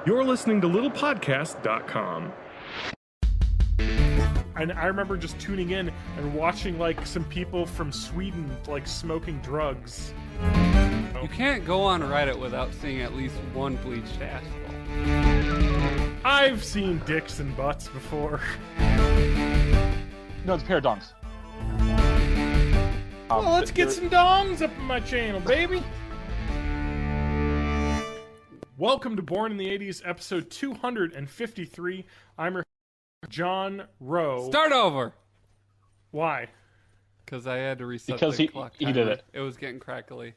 You're listening to littlepodcast.com. And I remember just tuning in and watching like some people from Sweden like smoking drugs. You can't go on Reddit without seeing at least one bleached asshole. I've seen dicks and butts before. No, it's a pair of dongs. Well, let's get some dongs up in my channel, baby. Welcome to Born in the 80s, episode 253. I'm your John Rowe. Start over! Why? Because I had to reset Because the clock he timer. did it. It was getting crackly.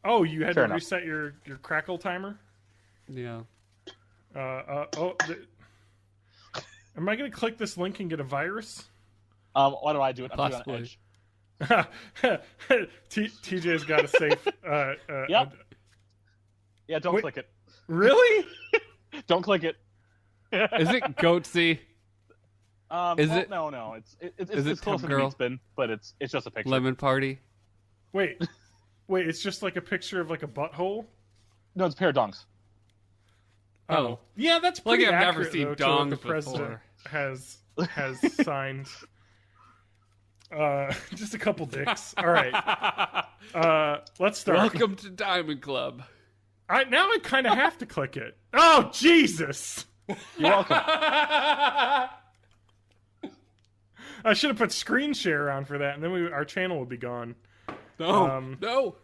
Oh, you had Fair to enough. reset your crackle timer? Yeah. Am I going to click this link and get a virus? Why do I do it? I'm Possibly. doing it on Edge. TJ's got a safe... Yep. Yeah, don't Wait. click it. Really? Don't click it. Is it Goatsy? Is well, it- No. It's is it close Tub to Girl? Meat Spin, but it's just a picture. Lemon Party? Wait, it's just like a picture of like a butthole? No, it's a pair of dongs. Oh. Yeah, that's Like pretty I've never accurate, seen though, to what the dongs president before. has signed. Just a couple dicks. All right. Let's start. Welcome to Diamond Club. Now I kind of have to click it. Oh, Jesus! You're welcome. I should have put screen share on for that, and then our channel would be gone. No. No.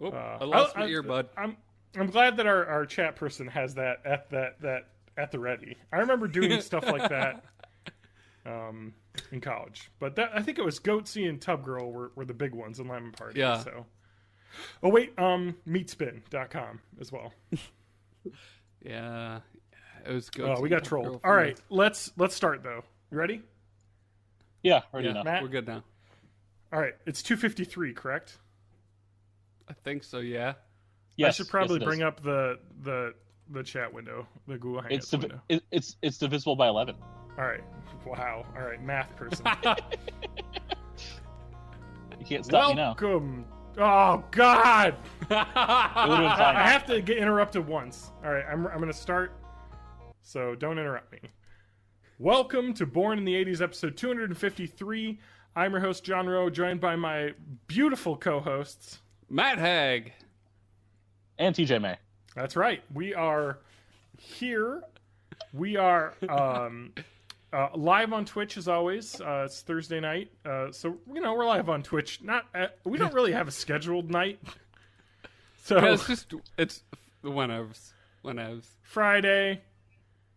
Oh, I lost my earbud. I'm glad that our chat person has that at the ready. I remember doing stuff like that in college, but I think it was Goatsy and Tub Girl were the big ones in Lemon Party. Yeah. So. Oh wait, meatspin.com as well. Yeah. It was Goatsy. Oh, we got Tub trolled. Girl All for right, me. let's start though. You ready? Yeah, ready Yeah, now. Matt? we're good now. All right, it's 2:53, correct? I think so, yeah. Yes, I should probably yes, it bring is. up the chat window, the Google Hangouts It's window. it's divisible by 11. All right. Wow. All right, math person. You can't stop me now. Welcome. Oh God! It would have been I fine. have to get interrupted once. All right, I'm going to start. So don't interrupt me. Welcome to Born in the 80s, episode 253. I'm your host, John Rowe, joined by my beautiful co-hosts. Matt Hag. And TJ May. That's right. We are here. We are live on Twitch as always. It's Thursday night, so we're live on Twitch. We don't really have a scheduled night. So Yeah, it's whenevs. Friday,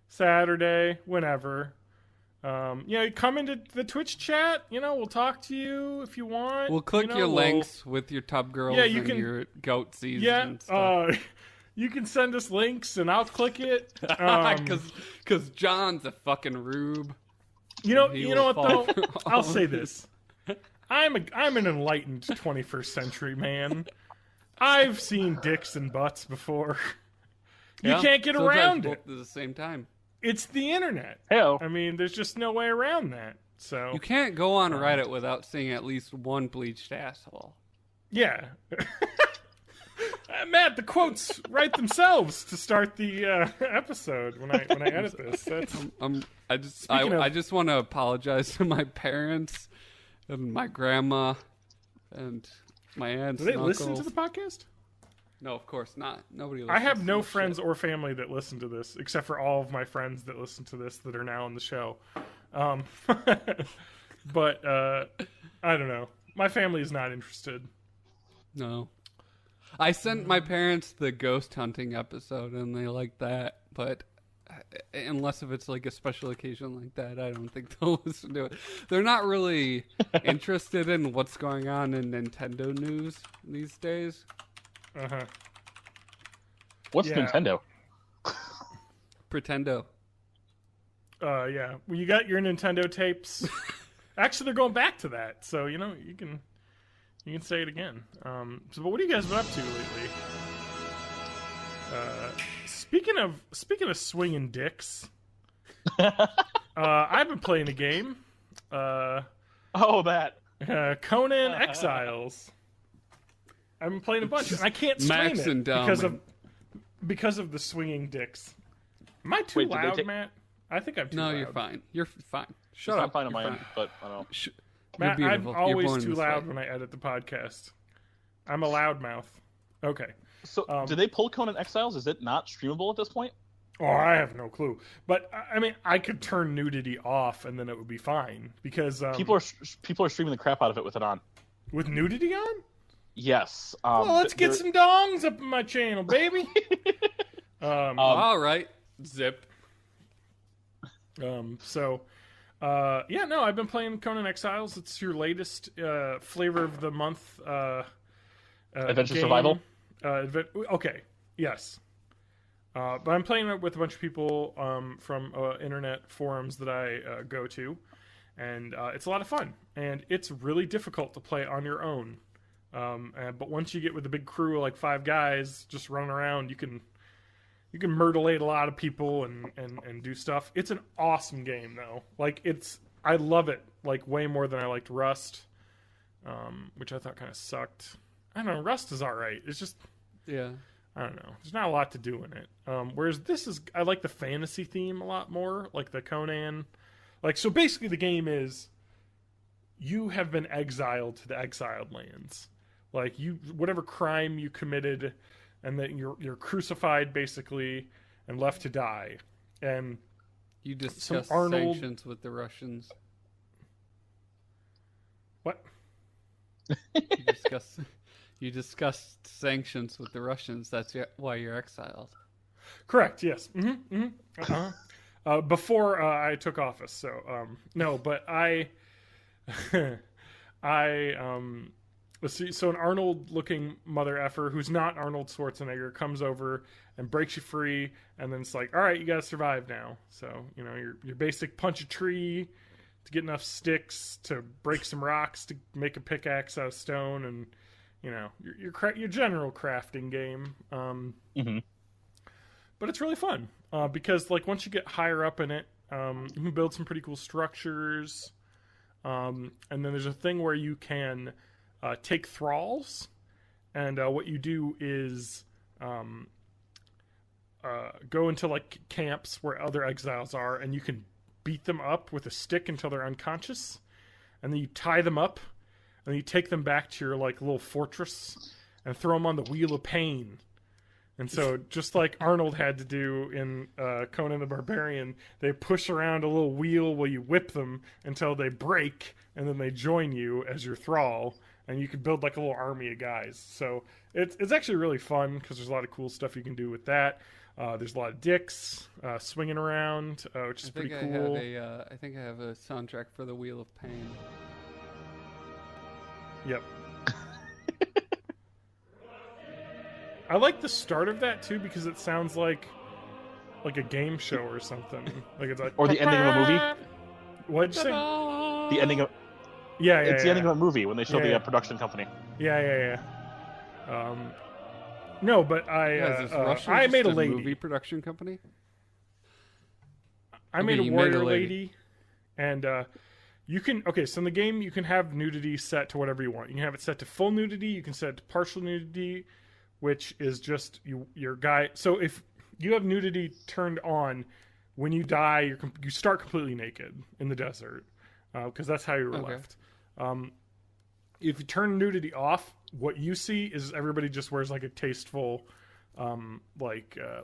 Saturday, whenever. Come into the Twitch chat. We'll talk to you if you want. We'll click your we'll- links with your Tub Girls Yeah, you and can- your Goatsies Yeah, and stuff. you can send us links and I'll click it. Because John's a fucking rube. You know He what will fall though? for I'll all say of this. I'm an enlightened 21st century man. I've seen dicks and butts before. You Yeah, can't get sometimes around both it. at the same time. It's the internet. Heyo. I mean, there's just no way around that. So You can't go on Reddit without seeing at least one bleached asshole. yeah. Matt, the quotes write themselves to start the episode when I edit this. That's Speaking of- I just want to apologize to my parents and my grandma and my aunts. do they and listen uncles. to the podcast? No, of course not. Nobody listens I have to no this friends shit. or family that listen to this, except for all of my friends that listen to this that are now on the show. But I don't know. My family is not interested. No. I sent my parents the ghost hunting episode, and they like that. But unless if it's like a special occasion like that, I don't think they'll listen to it. They're not really interested in what's going on in Nintendo news these days. Uh-huh. What's Yeah. Nintendo? Pretendo. Yeah. Well, you got your Nintendo tapes. Actually, they're going back to that, so you can say it again. But what have you guys been up to lately? Speaking of swinging dicks, I've been playing a game. Oh, that. Conan Exiles. I've been playing a bunch, and I can't stream Max it Endowment. because of because of the swinging dicks. Am I too Wait, did they loud, take- Matt? I think I'm too loud. No, you're fine. You're fine. Shut I'm up. fine on You're my end, fine. but I don't know. Matt, You're I'm beautiful. You're always born too this loud way. when I edit the podcast. I'm a loudmouth. Okay. So, did they pull Conan Exiles? Is it not streamable at this point? Oh, I have no clue. But I mean, I could turn nudity off and then it would be fine because People are streaming the crap out of it with it on. with nudity on. Yes. Well, let's get some dongs up in my channel, baby. All right. Zip. So, yeah, no, I've been playing Conan Exiles. It's your latest flavor of the month. Adventure game. Survival? Okay, yes. But I'm playing it with a bunch of people from internet forums that I go to, and it's a lot of fun. And it's really difficult to play on your own. But once you get with a big crew of like 5 guys just running around, you can murderate a lot of people and do stuff. It's an awesome game though. Like I love it like way more than I liked Rust, which I thought kind of sucked. I don't know. Rust is all right. It's just Yeah. I don't know. There's not a lot to do in it. Whereas I like the fantasy theme a lot more, like the Conan. Like so, basically, the game is you have been exiled to the exiled lands. Like whatever crime you committed, and then you're crucified basically and left to die. And You discussed Arnold- sanctions with the Russians. what? You discussed sanctions with the Russians. That's why you're exiled. Correct. Yes. Mm-hmm. Mm-hmm. Uh-huh. Before I took office. So no, but let's see. So an Arnold-looking mother effer who's not Arnold Schwarzenegger comes over and breaks you free, and then it's like, all right, you got to survive now. So your basic punch a tree to get enough sticks to break some rocks to make a pickaxe out of stone, and your general crafting game. Mm-hmm. But it's really fun because like once you get higher up in it, you can build some pretty cool structures. And then there's a thing where you can take thralls, and what you do is go into like camps where other exiles are, and you can beat them up with a stick until they're unconscious, and then you tie them up, and then you take them back to your like little fortress and throw them on the Wheel of Pain. And so, just like Arnold had to do in Conan the Barbarian, they push around a little wheel while you whip them until they break, and then they join you as your thrall, and you can build like a little army of guys. So it's actually really fun because there's a lot of cool stuff you can do with that. There's a lot of dicks swinging around, which is pretty cool. I think I have a soundtrack for the Wheel of Pain. Yep. I like the start of that too because it sounds like a game show or something. Like it's like Or the ending of a movie. What'd you say? The ending of Yeah, it's the ending of a movie when they show the production company. Yeah. No, but I made a lady. Movie production company. I made Okay, a you made a warrior lady. lady, and you can. Okay, so in the game you can have nudity set to whatever you want. You can have it set to full nudity. You can set it to partial nudity, which is just your guy. So if you have nudity turned on, when you die, you start completely naked in the desert because that's how you were left. If you turn nudity off, what you see is everybody just wears like a tasteful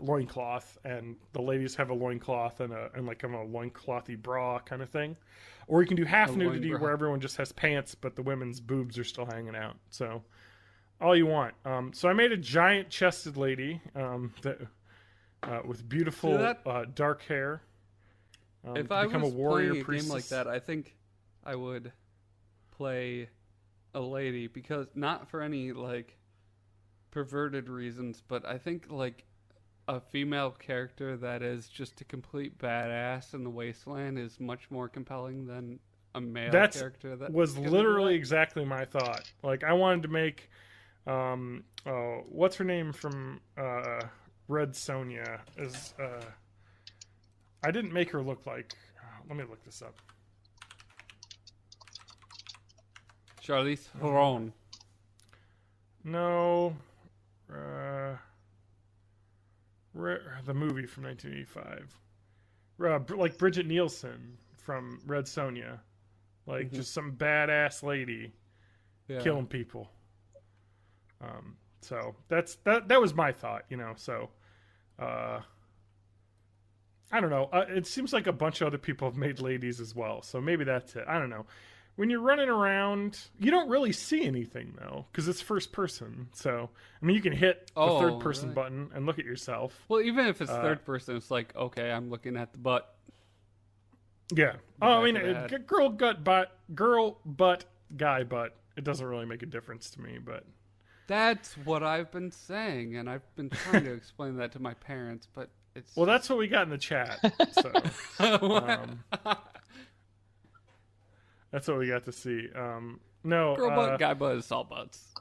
loincloth, and the ladies have a loincloth and like a loinclothy bra kind of thing. Or you can do half nudity where everyone just has pants, but the women's boobs are still hanging out. So all you want. So I made a giant chested lady with beautiful dark hair. If I was a warrior playing a priestess. game like that, I think I would play a lady, because not for any like perverted reasons, but I think like a female character that is just a complete badass in the wasteland is much more compelling than a male character. That was literally exactly my thought. Like I wanted to make, what's her name from Red Sonja? I didn't make her look like. Let me look this up. Charlize Theron. No. The movie from 1985. Like Bridget Nielsen from Red Sonja. Like, just some badass lady killing people. So that was my thought, so I don't know. It seems like a bunch of other people have made ladies as well, so maybe that's it. I don't know. When you're running around, you don't really see anything, though, because it's first person. So, I mean, you can hit the third person button and look at yourself. Well, even if it's third person, it's like, okay, I'm looking at the butt. Yeah. I mean, girl butt, guy butt. It doesn't really make a difference to me, but... That's what I've been saying, and I've been trying to explain that to my parents, but it's... Well, that's what we got in the chat, so... That's what we got to see. No, girl butt, guy butt, it's all butts.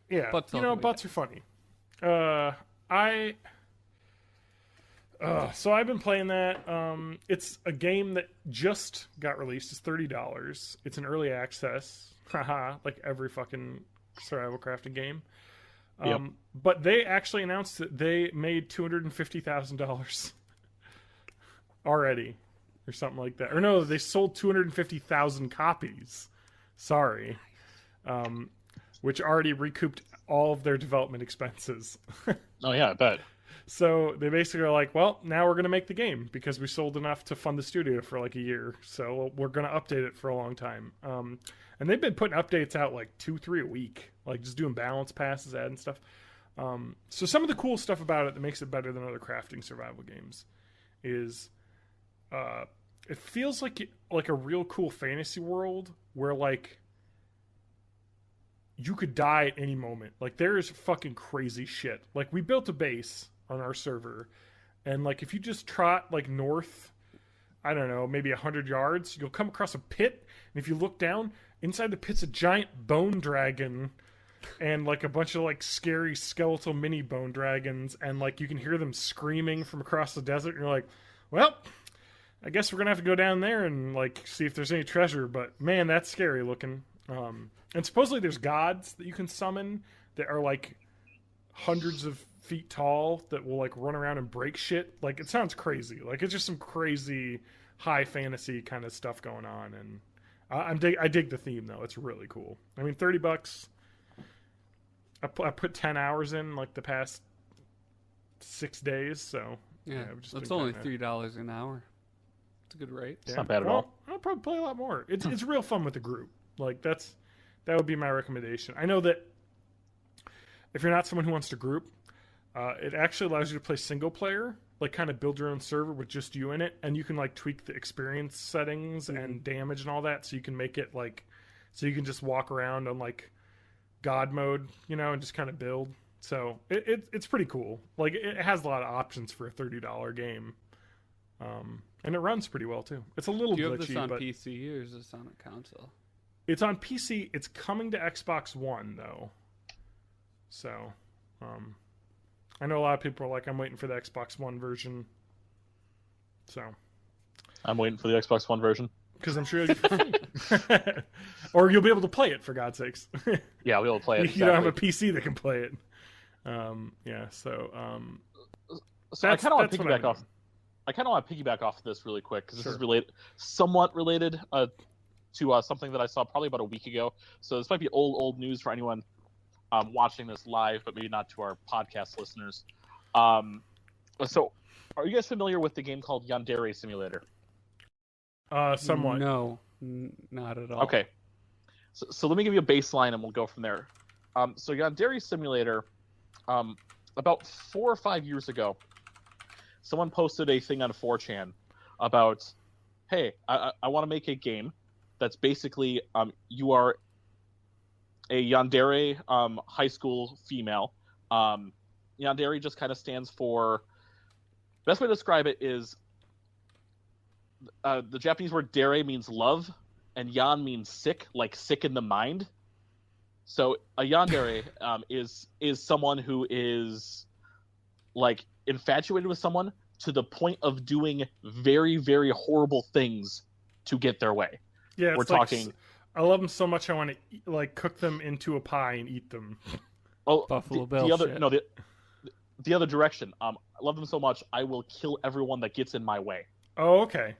Yeah, butts are funny. So I've been playing that. It's a game that just got released. It's $30. It's an early access. Haha, like every fucking survival crafting game. But they actually announced that they made $250,000 already. Or something like that. Or no, they sold 250,000 copies. Sorry. Which already recouped all of their development expenses. Oh, yeah, I bet. So they basically are like, well, now we're going to make the game because we sold enough to fund the studio for like a year. So we're going to update it for a long time. And they've been putting updates out like 2-3 a week. Like just doing balance passes, adding stuff. So some of the cool stuff about it that makes it better than other crafting survival games is... it feels like a real cool fantasy world where like you could die at any moment. Like there is fucking crazy shit. Like we built a base on our server, and like if you just trot like north, I don't know, maybe 100 yards, you'll come across a pit, and if you look down, inside the pit's a giant bone dragon. And like a bunch of like scary skeletal mini bone dragons, and like you can hear them screaming from across the desert, and you're like, well, I guess we're gonna have to go down there and like see if there's any treasure, but man, that's scary looking. And supposedly there's gods that you can summon that are like hundreds of feet tall that will like run around and break shit. Like it sounds crazy. Like it's just some crazy high fantasy kind of stuff going on, and I dig the theme though. It's really cool. I mean, $30. I put 10 hours in like the past 6 days, so yeah, that's only $3 an hour. It's a good rate. It's not bad at all. I'll probably play a lot more. It's real fun with the group. Like that would be my recommendation. I know that if you're not someone who wants to group, it actually allows you to play single player, like kind of build your own server with just you in it, and you can like tweak the experience settings and damage and all that, so you can make it like, so you can just walk around on like God mode, and just kind of build. So it's pretty cool. Like it has a lot of options for a $30 game. And it runs pretty well too. It's a little glitchy. Do you have this on PC or is this on a console? It's on PC. It's coming to Xbox One though. So, I know a lot of people are like, I'm waiting for the Xbox One version. So, I'm waiting for the Xbox One version because I'm sure you'll get free. Or you'll be able to play it for God's sakes. Yeah, we'll be able to play it. You don't have a PC that can play it. Yeah. So I kind of want to piggyback off. I kind of want to piggyback off of this really quick because this is somewhat related to something that I saw probably about a week ago. So this might be old news for anyone watching this live, but maybe not to our podcast listeners. So, are you guys familiar with the game called Yandere Simulator? Somewhat. No, not at all. Okay. So let me give you a baseline and we'll go from there. So Yandere Simulator, about 4 or 5 years ago, someone posted a thing on 4chan about, hey, I want to make a game that's basically you are a Yandere high school female. Yandere just kind of stands for, best way to describe it is the Japanese word dere means love, and yan means sick, like sick in the mind. So a yandere is someone who is like infatuated with someone to the point of doing very, very horrible things to get their way. Yeah, we're talking. I love them so much. I want to like cook them into a pie and eat them. Oh, Buffalo Bill. The the other direction. I love them so much, I will kill everyone that gets in my way. Oh, okay.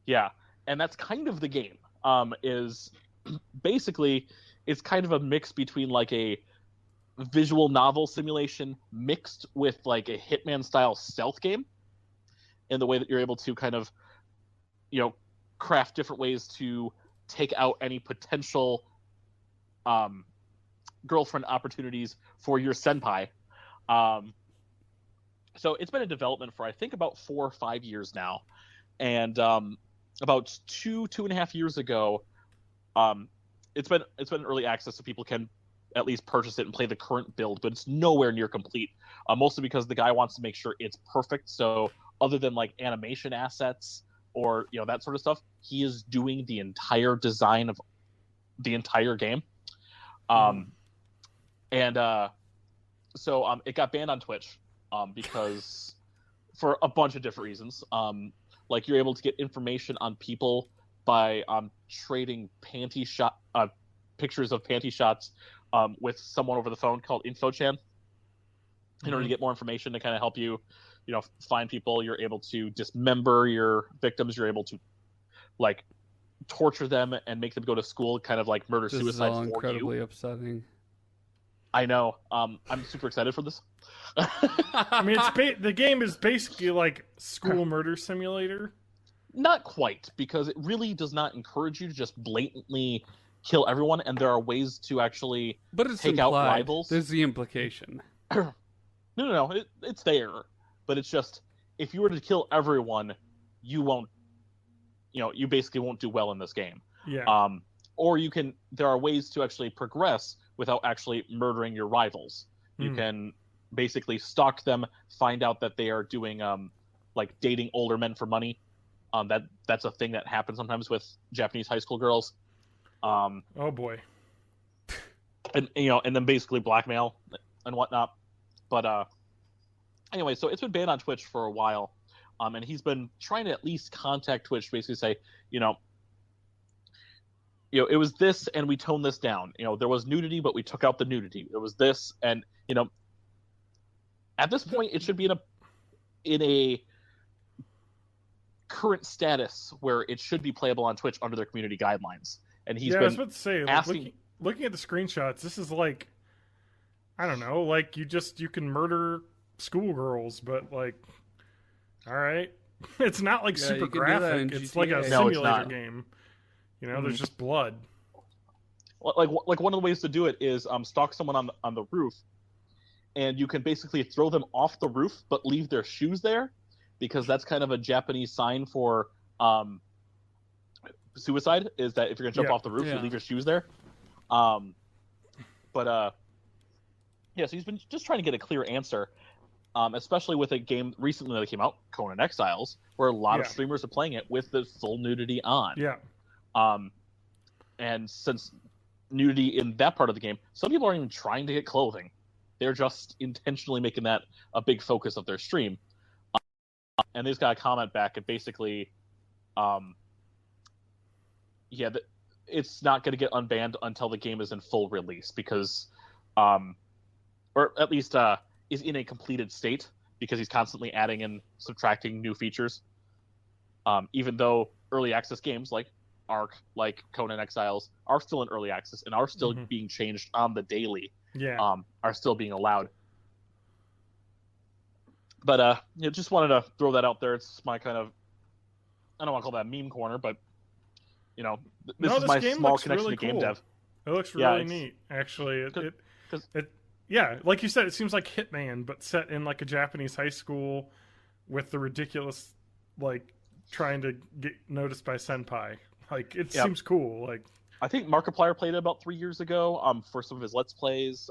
Yeah, and that's kind of the game. Is basically it's kind of a mix between like a visual novel simulation mixed with like a Hitman style stealth game, in the way that you're able to kind of, craft different ways to take out any potential girlfriend opportunities for your senpai. So it's been in development for I think about 4 or 5 years now, and about 2.5 years ago, it's been in early access, so people can at least purchase it and play the current build, but it's nowhere near complete. Mostly because the guy wants to make sure it's perfect. So other than like animation assets or that sort of stuff, he is doing the entire design of the entire game. So it got banned on Twitch because for a bunch of different reasons. Like you're able to get information on people by trading pictures of panty shots with someone over the phone called InfoChan. In order to get more information to kind of help you, find people, you're able to dismember your victims. You're able to like torture them and make them go to school, kind of like murder suicide This is all for incredibly you. upsetting. I know. I'm super excited for this. I mean, the game is basically like school murder simulator. Not quite, because it really does not encourage you to just blatantly kill everyone, and there are ways to actually But it's take implied. out rivals. There's the implication. No. It's there, but it's just if you were to kill everyone, you won't. You basically won't do well in this game. Yeah. Or you can. There are ways to actually progress without actually murdering your rivals. You can basically stalk them, find out that they are doing like dating older men for money. That's a thing that happens sometimes with Japanese high school girls. Oh boy. And then basically blackmail and whatnot. But anyway, so it's been banned on Twitch for a while, and he's been trying to at least contact Twitch, basically say, it was this, and we toned this down. There was nudity, but we took out the nudity. There was this, and at this point, it should be in a current status where it should be playable on Twitch under their community guidelines. And he's been I was about to say, like, asking. looking at the screenshots, this is like, I don't know, like you can murder schoolgirls, but like, all right, it's not like super you can do that in graphic. It's like a GTA. No, it's simulator not. game. There's just blood. Like one of the ways to do it is stalk someone on the roof, and you can basically throw them off the roof but leave their shoes there, because that's kind of a Japanese sign for suicide, is that if you're gonna jump off the roof, you leave your shoes there. So he's been just trying to get a clear answer, especially with a game recently that came out, Conan Exiles, where a lot of streamers are playing it with the full nudity on. Yeah. And since nudity in that part of the game, some people aren't even trying to get clothing. They're just intentionally making that a big focus of their stream. And they just got a comment back, and basically, it's not going to get unbanned until the game is in full release, because, or at least is in a completed state, because he's constantly adding and subtracting new features. Even though early access games like Ark, like Conan Exiles, are still in early access and are still being changed on the daily. Yeah. Are still being allowed. But just wanted to throw that out there. It's my kind of, I don't want to call that meme corner, but this is my game small looks connection really to game cool. dev. It looks Yeah, really it's- neat, actually. Cause- Yeah, like you said, it seems like Hitman, but set in like a Japanese high school with the ridiculous, like, trying to get noticed by senpai. Like, it seems cool. Like, I think Markiplier played it about 3 years ago for some of his Let's Plays.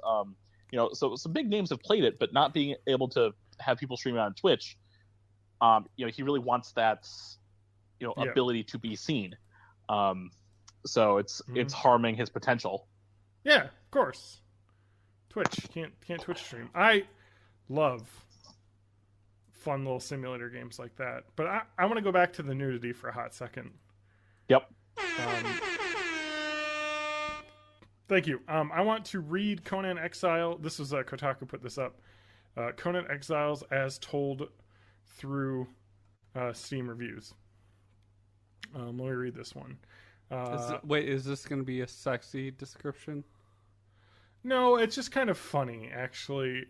So some big names have played it, but not being able to have people stream it on Twitch, he really wants that, ability to be seen. So it's harming his potential. yeah, of course. Twitch can't Twitch stream. I love fun little simulator games like that, but I want to go back to the nudity for a hot second. Yep. Thank you. I want to read Conan Exile. This was Kotaku put this up. Conan Exiles as told through Steam reviews. Let me read this one. Is this going to be a sexy description? No, it's just kind of funny, actually.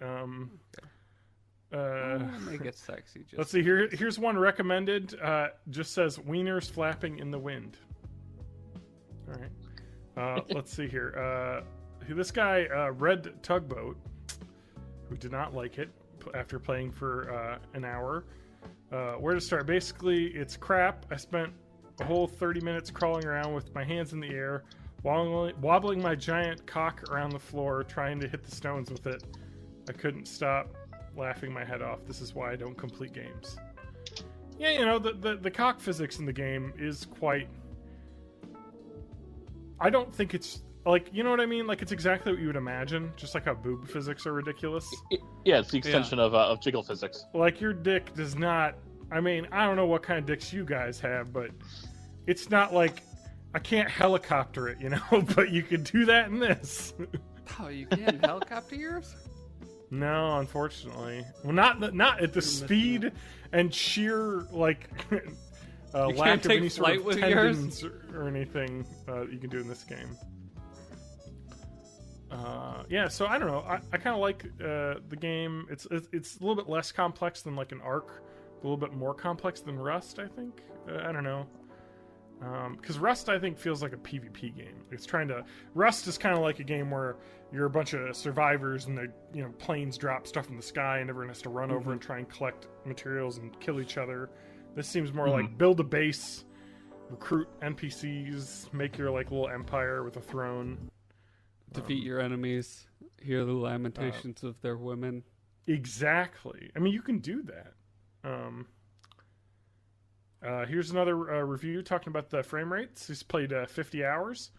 Make it sexy. Let's see. Here's one recommended. Just says wieners flapping in the wind. All right. Let's see here. This guy, Red Tugboat, who did not like it after playing for an hour. Where to start? Basically, it's crap. I spent a whole 30 minutes crawling around with my hands in the air, wobbling my giant cock around the floor, trying to hit the stones with it. I couldn't stop laughing my head off. This is why I don't complete games. Yeah, the cock physics in the game is quite... I don't think it's... Like, you know what I mean? Like, it's exactly what you would imagine. Just like how boob physics are ridiculous. Yeah, it's the extension of jiggle physics. Like, your dick does not... I mean, I don't know what kind of dicks you guys have, but it's not like... I can't helicopter it, but you can do that in this. Oh, you can helicopter yours? No, unfortunately. Well, not at the speed and sheer, like... lack of any sort of tendons or anything you can do in this game. Yeah, so I don't know. I kind of like the game. It's a little bit less complex than like an Ark, a little bit more complex than Rust, I think. I don't know. Because Rust, I think, feels like a PvP game. Rust is kind of like a game where you're a bunch of survivors and the planes drop stuff from the sky and everyone has to run over and try and collect materials and kill each other. This seems more like build a base, recruit NPCs, make your like little empire with a throne. Defeat your enemies, hear the lamentations of their women. Exactly. I mean, you can do that. Here's another review talking about the frame rates. He's played 50 hours.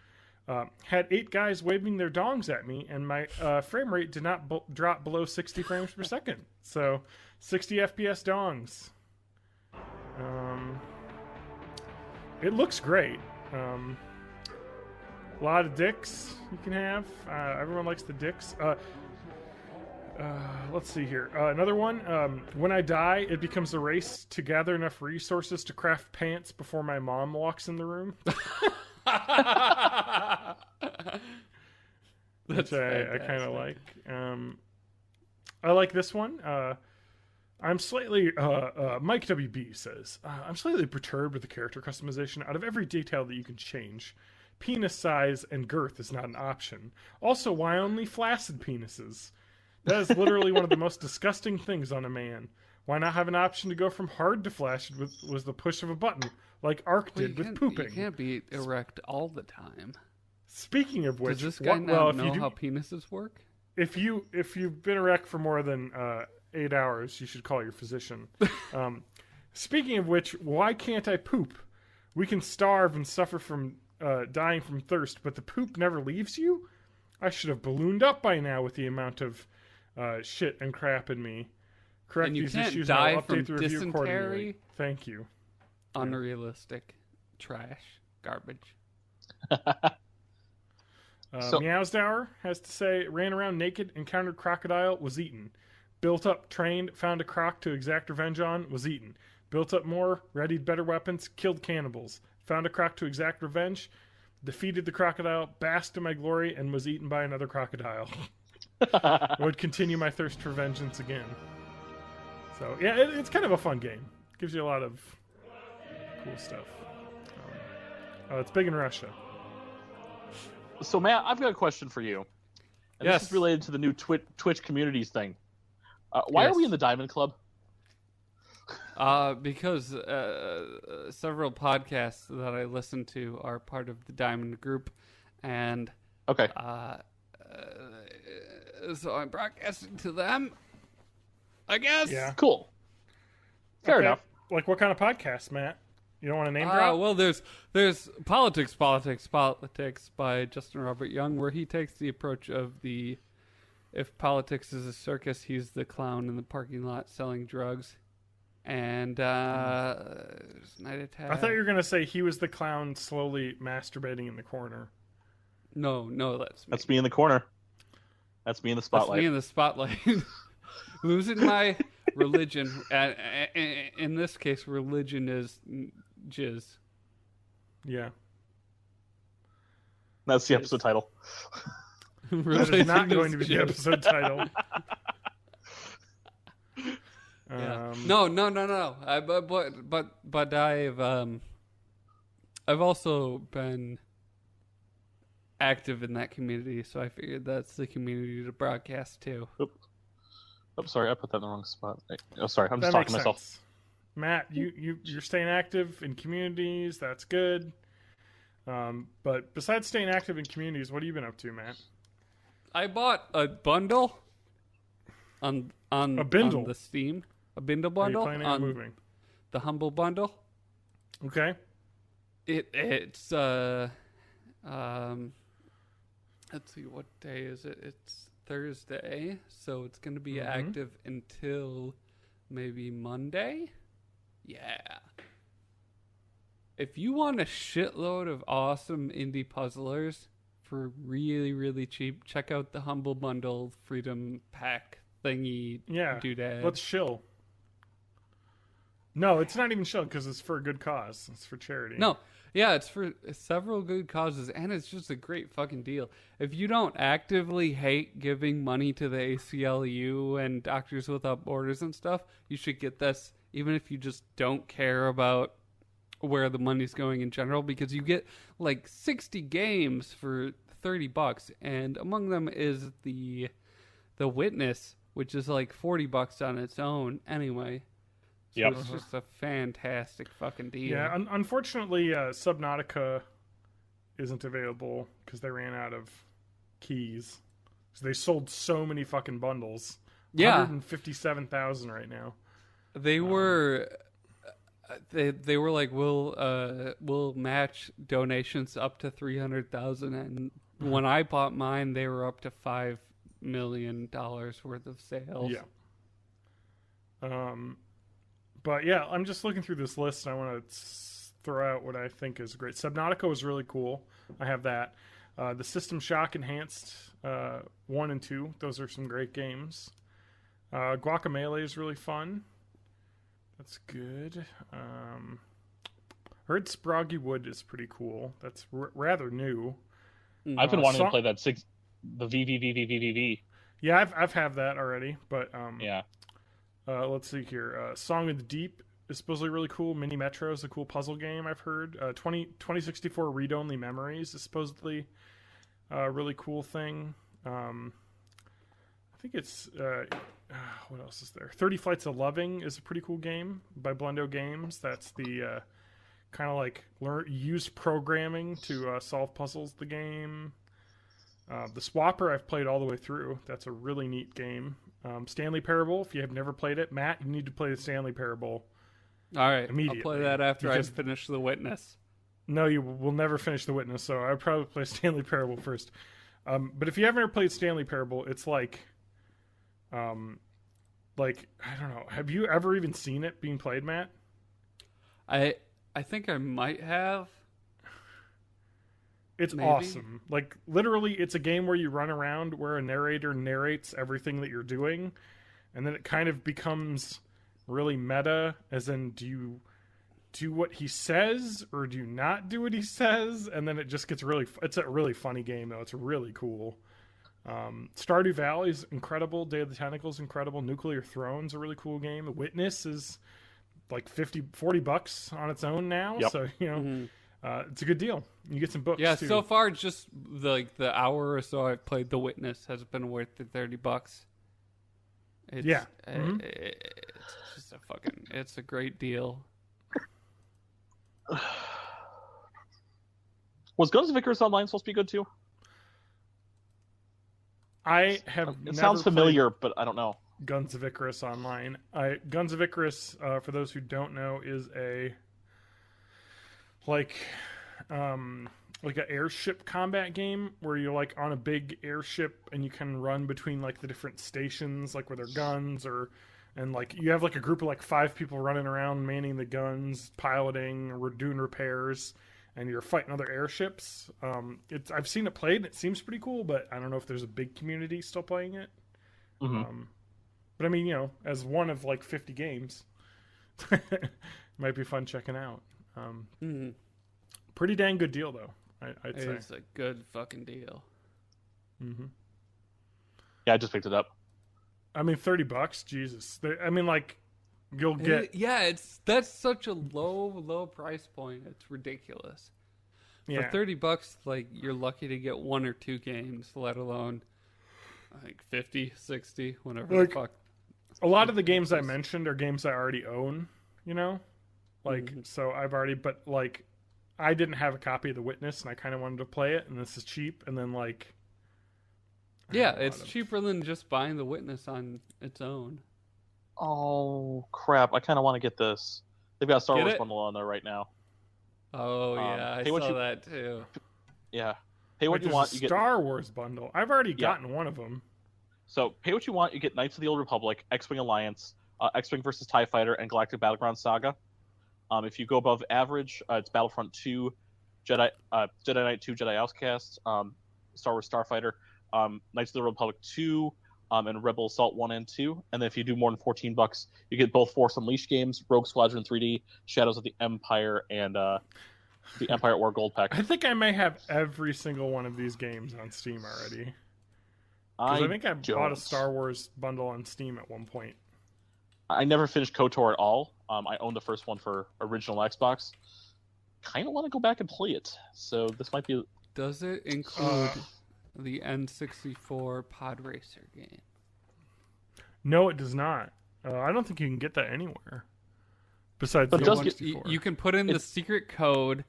Had 8 guys waving their dongs at me, and my frame rate did not drop below 60 frames per second. So, 60 FPS dongs. It looks great. A lot of dicks you can have. Everyone likes the dicks. Let's see here. Another one. When I die, it becomes a race to gather enough resources to craft pants before my mom walks in the room. Which I kind of like. I like this one. I'm slightly... Mike WB says, I'm slightly perturbed with the character customization. Out of every detail that you can change, penis size and girth is not an option. Also, why only flaccid penises? That is literally one of the most disgusting things on a man. Why not have an option to go from hard to flaccid with the push of a button, like Ark did with pooping? You can't be erect all the time. Speaking of which, does this guy not know how penises work? If you've been erect for more than 8 hours, you should call your physician. Speaking of which, why can't I poop? We can starve and suffer from dying from thirst, but the poop never leaves you? I should have ballooned up by now with the amount of shit and crap in me. Correct and you these can't issues die and I'll from update the review accordingly. dysentery. Thank you. Unrealistic. Trash. Garbage. Meowsdower has to say, ran around naked, encountered crocodile, was eaten. Built up, trained, found a croc to exact revenge on, was eaten. Built up more, readied better weapons, killed cannibals. Found a croc to exact revenge, defeated the crocodile, basked in my glory, and was eaten by another crocodile. Would continue my thirst for vengeance again. So, yeah, it's kind of a fun game. Gives you a lot of cool stuff. It's big in Russia. So, Matt, I've got a question for you. And yes. This is related to the new Twitch communities thing. Why are we in the Diamond Club? Because several podcasts that I listen to are part of the Diamond Group, and okay, so I'm broadcasting to them, I guess. Yeah, cool. Fair enough. Like what kind of podcast, Matt? You don't want to name drop? Well, there's Politics by Justin Robert Young, where he takes the approach of if politics is a circus, he's the clown in the parking lot selling drugs. And there's Night Attack. I thought you were going to say he was the clown slowly masturbating in the corner. No, that's me. That's me in the corner. That's me in the spotlight. That's me in the spotlight. Losing my religion. In this case, religion is jizz. Yeah. That's the episode title. That is not going to be jizz. the episode title. Yeah. No. But I've also been active in that community, so I figured that's the community to broadcast to. Oh, sorry, I put that in the wrong spot. Oh, sorry, I'm just That talking to makes myself. sense. Matt, you're staying active in communities. That's good. But besides staying active in communities, what have you been up to, Matt? I bought a bundle on A bindle? on the Steam. A bindle Are you bundle planning on on moving? the Humble bundle. Okay. It's let's see, what day is it? It's Thursday, so it's going to be active until maybe Monday. Yeah. If you want a shitload of awesome indie puzzlers for really, really cheap, check out the Humble Bundle Freedom Pack thingy. Yeah. Doodad. Let's chill. No, it's not even chill because it's for a good cause. It's for charity. No, yeah, it's for several good causes, and it's just a great fucking deal. If you don't actively hate giving money to the ACLU and Doctors Without Borders and stuff, you should get this, even if you just don't care about where the money's going in general, because you get like 60 games for $30, and among them is the Witness, which is like $40 on its own anyway. So Yep. it's just a fantastic fucking deal. Yeah, unfortunately, Subnautica isn't available because they ran out of keys. So they sold so many fucking bundles. Yeah. 157,000 right now. They were they were like, we'll match donations up to 300,000, and when I bought mine, they were up to $5 million worth of sales. Yeah. But yeah, I'm just looking through this list, and I want to throw out what I think is great. Subnautica was really cool. I have that. The System Shock Enhanced 1 and 2. Those are some great games. Guacamelee is really fun. That's good. Heard Sproggy Wood is pretty cool. That's rather new. I've been wanting so- to play that the VVVVVVV. Yeah, I've had that already, but Yeah. let's see here. Song of the Deep is supposedly really cool. Mini Metro is a cool puzzle game, I've heard. 2064 Read-Only Memories is supposedly a really cool thing. I think it's... what else is there? 30 Flights of Loving is a pretty cool game by Blendo Games. That's the kind of like use programming to solve puzzles, the game. The Swapper I've played all the way through. That's a really neat game. Stanley Parable, if you have never played it, Matt, you need to play the Stanley Parable. All right, I'll Immediately, play that after I because- finish The Witness. No, you will never finish The Witness, so I'd probably play Stanley Parable first. But if you haven't ever played Stanley Parable, it's like I don't know. Have you ever even seen it being played, Matt? I think I might have. It's Maybe. awesome. Like, literally, it's a game where you run around where a narrator narrates everything that you're doing, and then it kind of becomes really meta, as in, do you do what he says, or do you not do what he says? And then it just gets it's a really funny game, though. It's really cool. Stardew Valley is incredible. Day of the Tentacle is incredible. Nuclear Throne's a really cool game. The Witness is like $40 on its own now. Yep. So, you know, it's a good deal. You get some books, Yeah, too. so far, just the hour or so I've played The Witness has been worth the $30. It's, Yeah. It's just it's a great deal. Was Guns of Icarus Online supposed to be good too? I have It never sounds familiar, played but I don't know. Guns of Icarus Online. Guns of Icarus, for those who don't know, is a an airship combat game where you're like on a big airship and you can run between like the different stations, like where there are guns and like you have like a group of like 5 people running around manning the guns, piloting, or doing repairs, and you're fighting other airships. I've seen it played and it seems pretty cool, but I don't know if there's a big community still playing it. Mm-hmm. But I mean, as one of like 50 games, might be fun checking out. Pretty dang good deal though. I'd say It's a good fucking deal. Mm-hmm. Yeah, I just picked it up. I mean, $30, Jesus. I mean, like, you'll get that's such a low price point. It's ridiculous. For $30, like, you're lucky to get 1 or 2 games, let alone like 50, 60, whatever like, the fuck. A lot of the games I mentioned are games I already own, like so I've already, but like I didn't have a copy of The Witness and I kind of wanted to play it, and this is cheap, and then like it's cheaper than just buying The Witness on its own. Oh crap! I kind of want to get this. They've got a Star Wars bundle on there right now. Oh yeah, I saw that too. Yeah, pay what you want. You get Star Wars bundle. I've already gotten one of them. So pay what you want. You get Knights of the Old Republic, X-Wing Alliance, X-Wing versus TIE Fighter, and Galactic Battleground Saga. If you go above average, it's Battlefront 2, Jedi Knight 2, Jedi Outcast, Star Wars Starfighter, Knights of the Republic 2, and Rebel Assault 1 and 2. And then if you do more than $14, you get both Force Unleashed games, Rogue Squadron 3D, Shadows of the Empire, and the Empire at War Gold Pack. I think I may have every single one of these games on Steam already. I think I bought a Star Wars bundle on Steam at one point. I never finished KOTOR at all. I owned the first one for original Xbox. Kind of want to go back and play it. So this might be... Does it include the N64 Pod Racer game? No, it does not. I don't think you can get that anywhere. Besides but the N64. You can put in the secret code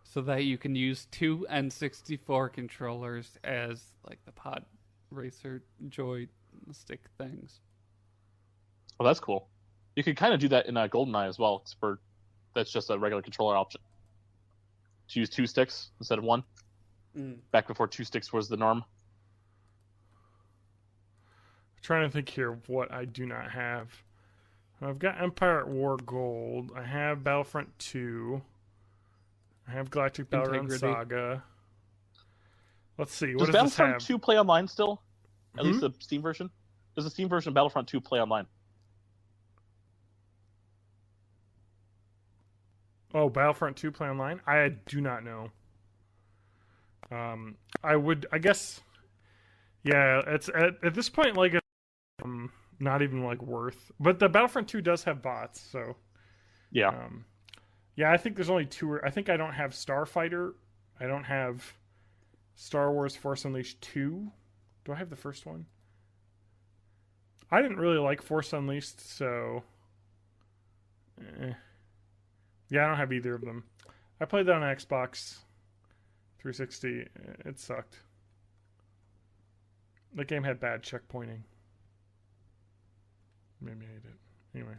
so that you can use 2 N64 controllers as like the Pod Racer joystick things. Oh, that's cool. You could kind of do that in GoldenEye as well. That's just a regular controller option. To use 2 sticks instead of 1. Back before 2 sticks was the norm. I'm trying to think here of what I do not have. I've got Empire at War Gold. I have Battlefront 2. I have Galactic Battleground Saga. Let's see. What does Battlefront this have? 2 play online still? At least the Steam version? Does the Steam version of Battlefront 2 play online? Oh, Battlefront 2 play online? I do not know. I guess, yeah, it's at this point, like, not even, like, worth. But the Battlefront 2 does have bots, so. Yeah. Yeah, I think there's only 2. I think I don't have Starfighter. I don't have Star Wars Force Unleashed 2. Do I have the first one? I didn't really like Force Unleashed, so... Yeah, I don't have either of them. I played that on Xbox 360. It sucked. The game had bad checkpointing. Maybe I hate it. Anyway.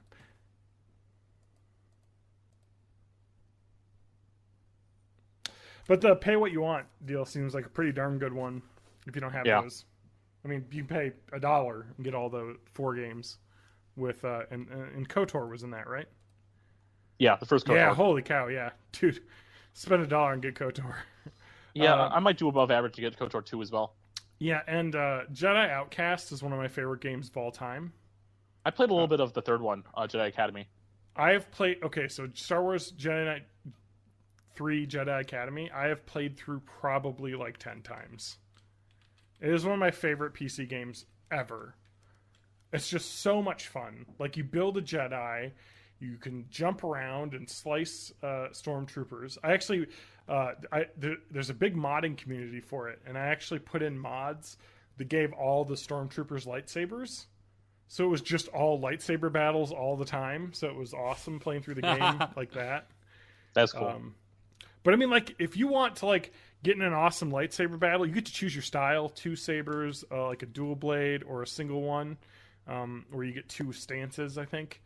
But the pay what you want deal seems like a pretty darn good one if you don't have those. I mean, you pay $1 and get all the 4 games with and KOTOR was in that, right? Yeah, the first KOTOR. Yeah, holy cow, yeah. Dude, spend $1 and get KOTOR. Yeah, I might do above average to get KOTOR 2 as well. Yeah, and Jedi Outcast is one of my favorite games of all time. I played a little bit of the third one, Jedi Academy. I have played... Okay, so Star Wars Jedi Knight 3 Jedi Academy, I have played through probably like 10 times. It is one of my favorite PC games ever. It's just so much fun. Like, you build a Jedi... You can jump around and slice stormtroopers. I actually, there's a big modding community for it, and I actually put in mods that gave all the stormtroopers lightsabers. So it was just all lightsaber battles all the time. So it was awesome playing through the game like that. That's cool. But I mean, like, if you want to like get in an awesome lightsaber battle, you get to choose your style: 2 sabers, like a dual blade, or a single one, where you get 2 stances, I think.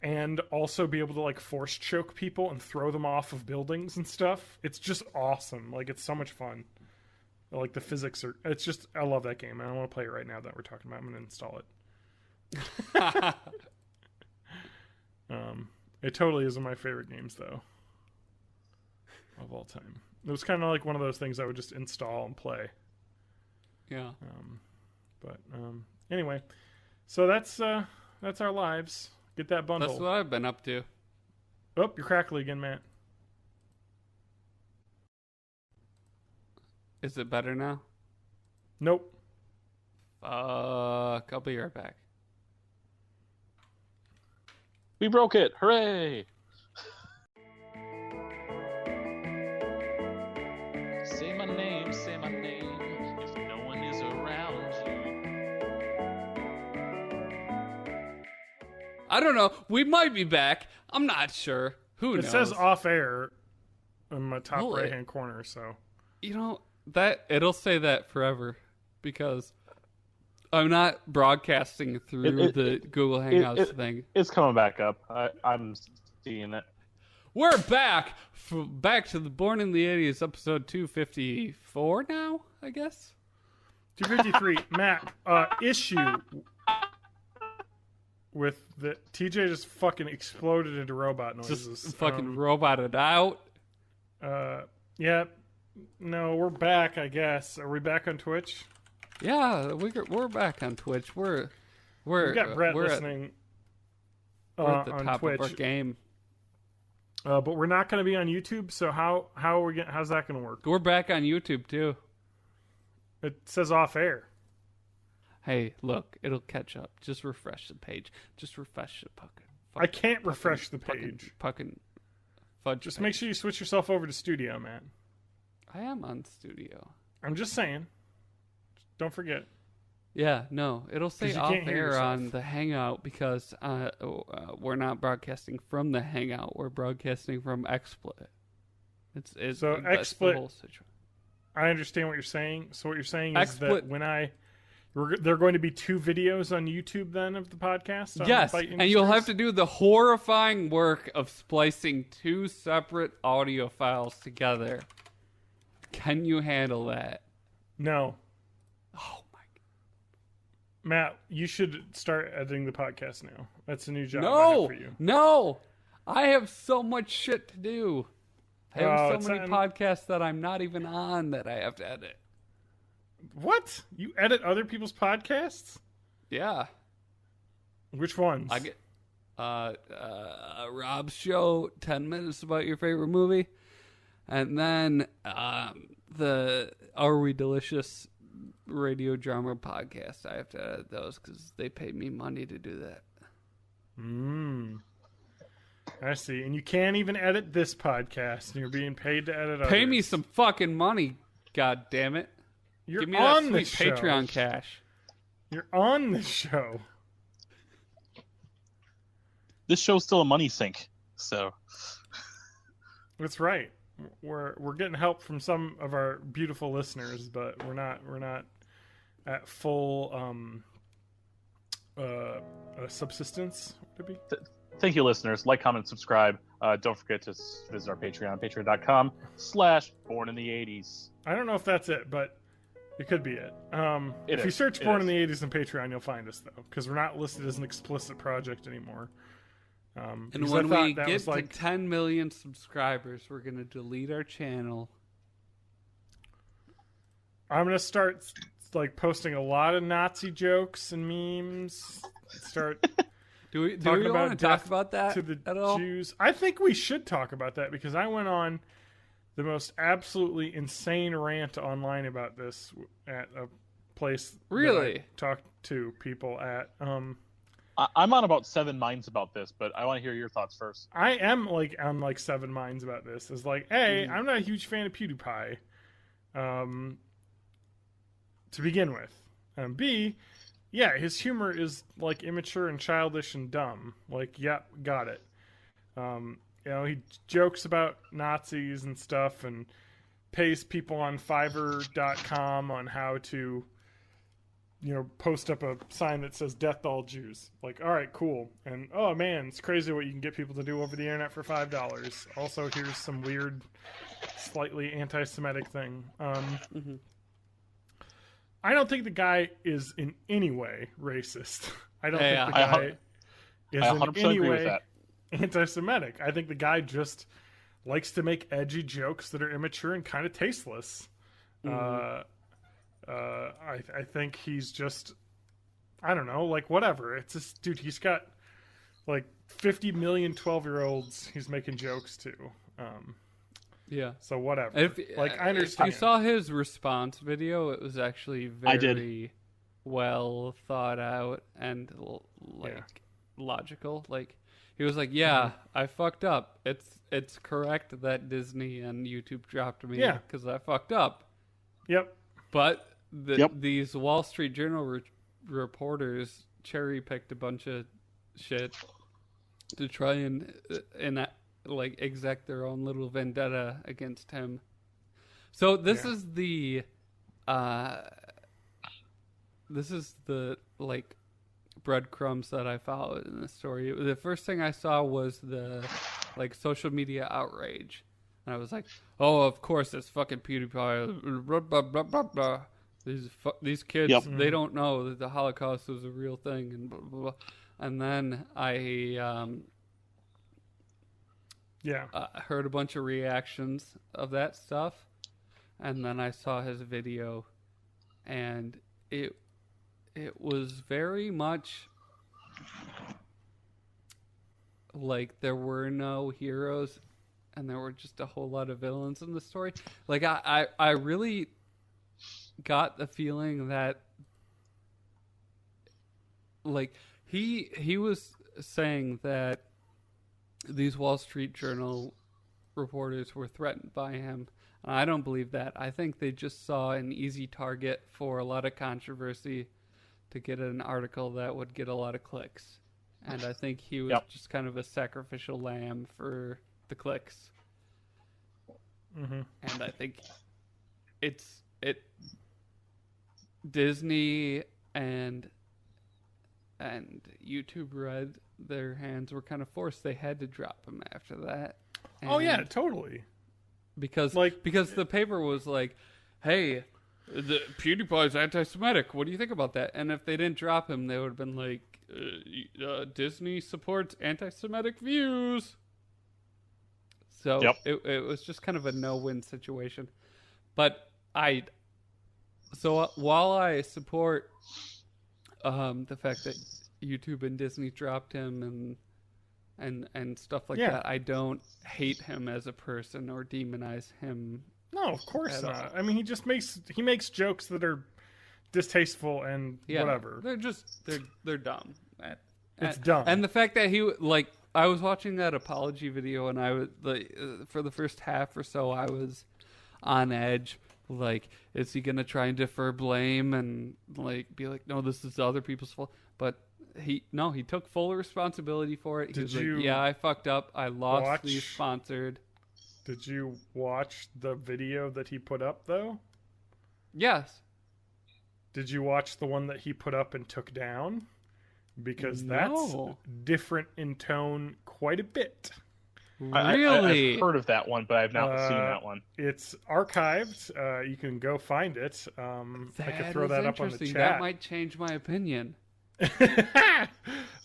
And also be able to like force choke people and throw them off of buildings and stuff. It's just awesome. Like, it's so much fun. Like, the physics are... It's just... I love that game. I don't want to play it right now that we're talking about. I'm going to install it. It totally is one of my favorite games, though. Of all time. It was kind of like one of those things I would just install and play. Yeah. But anyway, so that's our lives. Get that bundle. That's what I've been up to. Oh, you're crackly again, Matt. Is it better now? Nope. Fuck. I'll be right back. We broke it! Hooray! Say my name, if no one is around you. I don't know. We might be back. I'm not sure. Who knows? It says off air in my top Will it? right hand corner. So You know, that it'll say that forever because I'm not broadcasting through the Google Hangouts thing. It's coming back up. I'm seeing it. We're back. Back to the Born in the 80s, episode 254 now, I guess. 253. Matt, issue with the TJ just fucking exploded into robot noises. Just fucking roboted out. Yeah. No, we're back, I guess. Are we back on Twitch? Yeah, we're back on Twitch. We've got Brett we're listening we're at the on top Twitch. of our game. But we're not going to be on YouTube, so how's that going to work? We're back on YouTube too. It says off air. Hey, look, it'll catch up. Just refresh the page. Just refresh the fucking. I can't refresh the page. Fucking fudge. Just page. make sure you switch yourself over to Studio, man. I am on Studio. I'm just saying. Don't forget. Yeah, no, it'll say 'Cause you off can't hear air yourself. on the Hangout because we're not broadcasting from the Hangout. We're broadcasting from XSplit. It's So that's the XSplit- whole situation. I understand what you're saying. So what you're saying is that XSplit- there are going to be 2 videos on YouTube then of the podcast? On Yes, Byte and you'll have to Industries? do the horrifying work of splicing 2 separate audio files together. Can you handle that? No. Oh my Matt, you should start editing the podcast now. That's a new job I have No, for you. no, I have so much shit to do. I Oh, have it's so many not- podcasts that I'm not even on that I have to edit. What? You edit other people's podcasts? Yeah, Which ones? I get Rob's show, 10 minutes about your favorite movie, and then the Are We Delicious radio drama podcast. I have to edit those because they pay me money to do that. I see. And you can't even edit this podcast, and you're being paid to edit others. Pay me some fucking money, god damn it. You're Give me on that this sweet show. Patreon cash. You're on this show. This show's still a money sink, so That's right. We're getting help from some of our beautiful listeners, but we're not at full subsistence. Would it be? thank you, listeners. Like, comment, subscribe. Don't forget to visit our Patreon, patreon.com/bornintheeighties. I don't know if that's it, but it could be it. If you is. search It Born is. in the 80s on Patreon, you'll find us, though, because we're not listed as an explicit project anymore. And because when I thought we that get was to like, 10 million subscribers, we're going to delete our channel. I'm going to start like posting a lot of Nazi jokes and memes. Start Do we talking want to about talk death about that to the at all? Jews. I think we should talk about that because I went on the most absolutely insane rant online about this at a place that Really? I talked to people at. I'm on about 7 minds about this, but I want to hear your thoughts first. I am like on like 7 minds about this. It's like, A, I'm not a huge fan of PewDiePie, to begin with. B, yeah, his humor is like immature and childish and dumb. Like, yep, got it. You know, he jokes about Nazis and stuff and pays people on Fiverr.com on how to, you know, post up a sign that says "Death to all Jews." Like, all right, cool. And oh man, it's crazy what you can get people to do over the internet for $5. Also, here's some weird, slightly anti-Semitic thing. I don't think the guy is in any way racist. I don't think the guy is I in 100% any agree way with that. anti-Semitic. I think the guy just likes to make edgy jokes that are immature and kind of tasteless. I think he's just, I don't know, like whatever. It's just, dude, he's got like 50 million 12-year-olds he's making jokes to. Yeah. So whatever. Like I understand. If you saw his response video, it was actually very well thought out and logical. Like he was like, "Yeah, I fucked up. It's correct that Disney and YouTube dropped me because I fucked up." Yep. But these Wall Street Journal reporters cherry picked a bunch of shit to try and like exact their own little vendetta against him. So this is the like breadcrumbs that I followed in the story. The first thing I saw was the like social media outrage, and I was like, "Oh, of course, it's fucking PewDiePie." Blah, blah, blah, blah, blah. These kids, they don't know that the Holocaust was a real thing, and blah, blah, blah. And then I heard a bunch of reactions of that stuff, and then I saw his video, and it was very much like there were no heroes and there were just a whole lot of villains in the story. Like I really got the feeling that like he was saying that these Wall Street Journal reporters were threatened by him. And I don't believe that. I think they just saw an easy target for a lot of controversy to get an article that would get a lot of clicks. And I think he was just kind of a sacrificial lamb for the clicks. Mm-hmm. And I think Disney and YouTube Red, their hands were kind of forced. They had to drop him after that. And oh yeah, totally. Because the paper was like, "Hey, the PewDiePie's anti-Semitic. What do you think about that?" And if they didn't drop him, they would have been like, "Disney supports anti-Semitic views." So it was just kind of a no-win situation. But while I support the fact that YouTube and Disney dropped him and stuff like that, I don't hate him as a person or demonize him. No, of course not. I mean, he makes jokes that are distasteful and whatever. They're dumb. It's dumb. And the fact that I was watching that apology video, and I was for the first half or so, I was on edge. Like, is he gonna try and defer blame and like be like, no, this is other people's fault? But he took full responsibility for it. He was like, yeah, I fucked up. I lost these sponsored. Did you watch the video that he put up though? Yes. Did you watch the one that he put up and took down? Because that's different in tone quite a bit. Really? I've heard of that one, but I've not seen that one. It's archived. You can go find it. I could throw that up on the chat. That might change my opinion.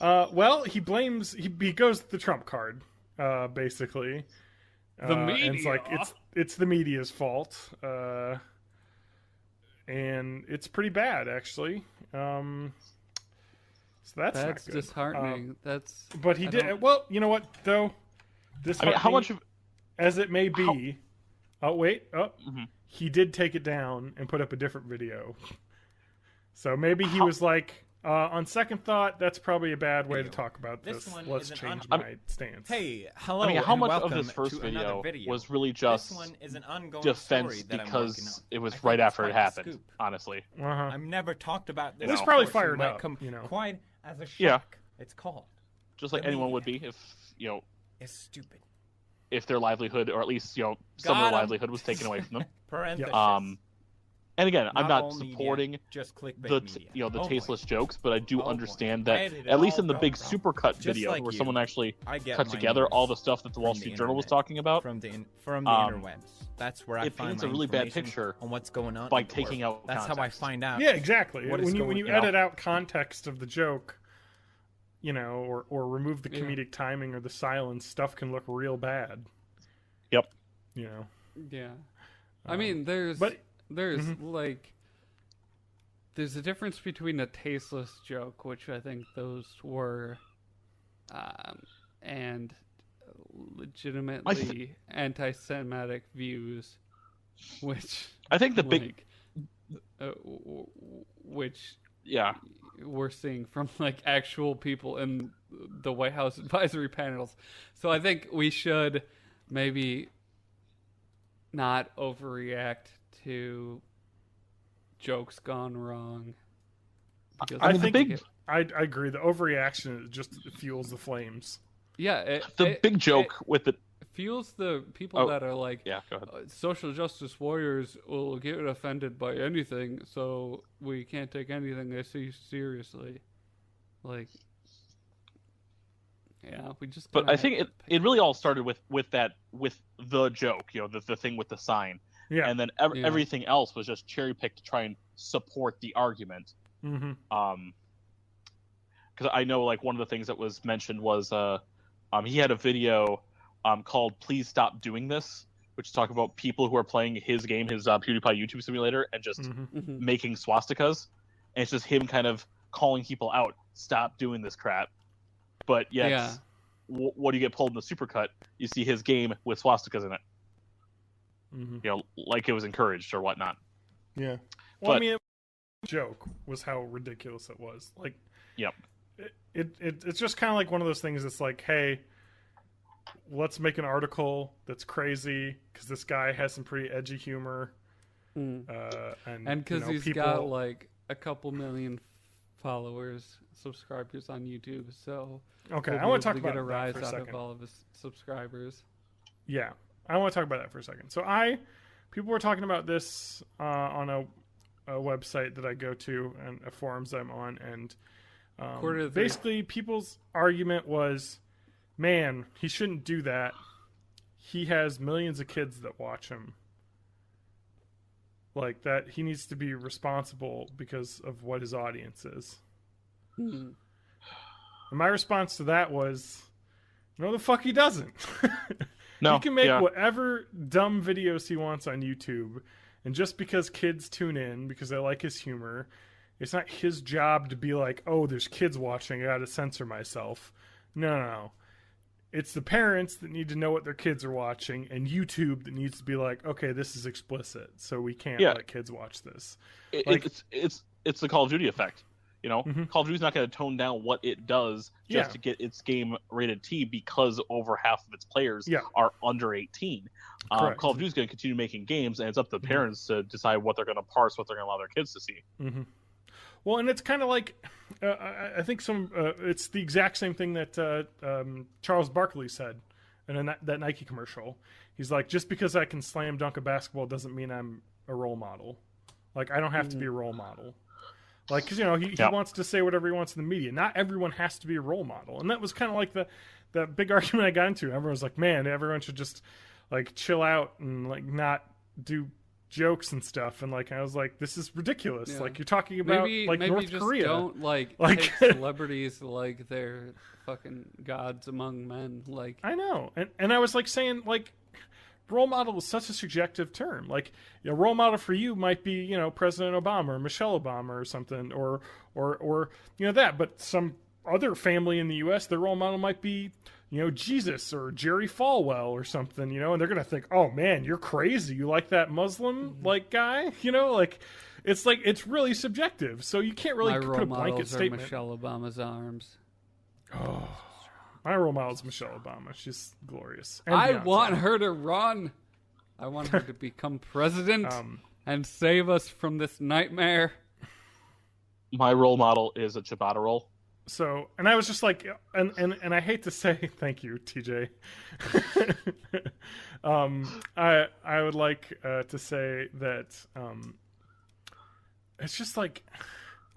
Well, he goes the Trump card, basically. The media. And it's like it's the media's fault. And it's pretty bad, actually. So that's not good. Disheartening. But he did. Well, you know what though. How much of, as it may be. He did take it down and put up a different video. So maybe he was like, on second thought, that's probably a bad way to talk about this. Let's change my stance. Hey, hello. I mean, how and much of welcome this first to video video was really just this one is an ongoing defense story that because it was I right think after it's it quite a happened? scoop. Honestly, I've never talked about this. It was probably before, so fired it might up, come you know. quite as a shock. Yeah. It's called. just like The anyone would media. be if It's stupid. if their livelihood, or at least some of their Got 'em. livelihood, was taken away from them. Parenthesis. And again, I'm not all media, supporting just clickbait the media. the Oh, boy. tasteless jokes, but I do Oh, boy. understand I that edited at least all in the big the- supercut Just video like where you, someone actually I get cut my together news all the stuff that the Wall from the Street Journal was internet, talking about, from the interwebs. That's where I it find paints my a really bad information picture on what's going on by in the taking world. out That's how I context. find out. Yeah, exactly. What is When you going- edit out context of the joke, or remove the comedic timing or the silence, stuff can look real bad. Yep. You know. Yeah. I mean, there's but- like there's a difference between a tasteless joke, which I think those were, and legitimately anti-Semitic views, which I think the big, which yeah, we're seeing from like actual people in the White House advisory panels. So I think we should maybe not overreact to jokes gone wrong. I think I agree. The overreaction just fuels the flames. Yeah, the big joke with the fuels the people that are like, yeah, go ahead. Social justice warriors will get offended by anything, so we can't take anything they say seriously. Like, yeah, we just. But I think it really all started with the joke, the thing with the sign. Yeah. And then everything else was just cherry picked to try and support the argument. Mm-hmm. Because I know like one of the things that was mentioned was he had a video called "Please Stop Doing This," which talked about people who are playing his game, his Pewdiepie YouTube simulator, and just making swastikas. And it's just him kind of calling people out, "Stop doing this crap." But yet, what do you get pulled in the supercut? You see his game with swastikas in it. Like it was encouraged or whatnot. Yeah. Well, I mean, the joke was how ridiculous it was. Like, yep. It's just kind of like one of those things that's like, hey, let's make an article that's crazy because this guy has some pretty edgy humor. And because he's got like a couple million followers, subscribers on YouTube, so okay, I want to talk about get a rise that for a out second. of all of his subscribers. Yeah, I want to talk about that for a second. So people were talking about this on a website that I go to and forums I'm on, and basically people's argument was, man, he shouldn't do that. He has millions of kids that watch him. Like that, he needs to be responsible because of what his audience is. Mm-hmm. And my response to that was, no, the fuck he doesn't. No, he can make whatever dumb videos he wants on YouTube, and just because kids tune in because they like his humor, it's not his job to be like, oh, there's kids watching, I gotta censor myself. No. It's the parents that need to know what their kids are watching, and YouTube that needs to be like, okay, this is explicit, so we can't let kids watch this. It's the Call of Duty effect. Call of Duty's not going to tone down what it does just to get its game rated T because over half of its players are under 18. Call of Duty's going to continue making games, and it's up to the parents to decide what they're going to parse, what they're going to allow their kids to see. Mm-hmm. Well, and it's kind of like, I think it's the exact same thing that Charles Barkley said in that Nike commercial. He's like, just because I can slam dunk a basketball doesn't mean I'm a role model. Like, I don't have to be a role model. Like, because, he wants to say whatever he wants in the media. Not everyone has to be a role model. And that was kind of like the big argument I got into. Everyone was like, man, everyone should just, like, chill out and, like, not do jokes and stuff. And, like, I was like, this is ridiculous. Yeah. Like, you're talking about, maybe North just Korea. Don't, take celebrities like they're fucking gods among men. Like, I know. And I was, like, saying, like, role model is such a subjective term. Like, role model for you might be, President Obama or Michelle Obama or something, or that. But some other family in the U.S., their role model might be, Jesus or Jerry Falwell or something, and they're gonna think, oh man, you're crazy. You like that Muslim guy, it's really subjective. So you can't really put a blanket statement. Michelle Obama's arms. Oh. My role model is Michelle Obama. She's glorious. And I Beyonce. want her to run. I want her to become president and save us from this nightmare. My role model is a ciabatta roll. So, and I was just like, and I hate to say, thank you, TJ. I would like to say that it's just like,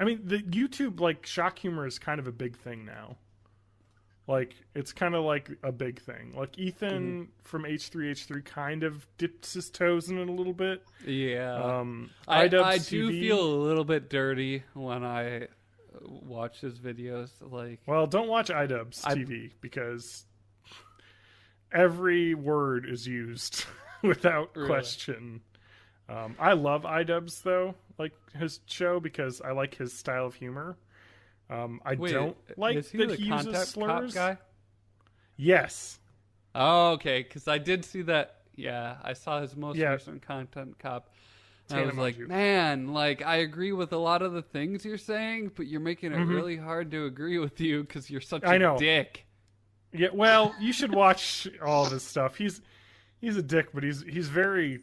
I mean, the YouTube shock humor is kind of a big thing now. Like, it's kind of like a big thing. Like, Ethan from H3H3 kind of dips his toes in it a little bit. Yeah. I do feel a little bit dirty when I watch his videos. Well, don't watch iDubbbz TV because every word is used without question. I love iDubbbz, though. like his show because I like his style of humor. I Wait, don't like is he that the he uses contact slurs. cop guy? Yes. Oh, okay, because I did see that. Yeah, I saw his most recent Content Cop. And I was like, man, like, I agree with a lot of the things you're saying, but you're making it really hard to agree with you because you're such a dick. Yeah, well, you should watch all of his stuff. He's a dick, but he's very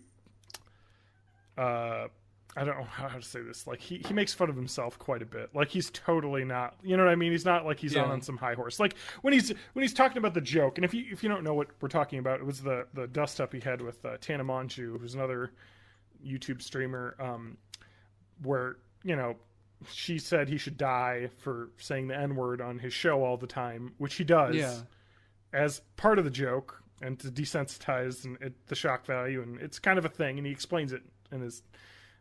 I don't know how to say this. Like he makes fun of himself quite a bit. Like he's totally not, you know what I mean? He's not like he's on some high horse. Like when he's talking about the joke, and if you don't know what we're talking about, it was the dust up he had with Tana Mongeau, who's another YouTube streamer, where, you know, she said he should die for saying the N-word on his show all the time, which he does as part of the joke and to desensitize the shock value, and it's kind of a thing, and he explains it in his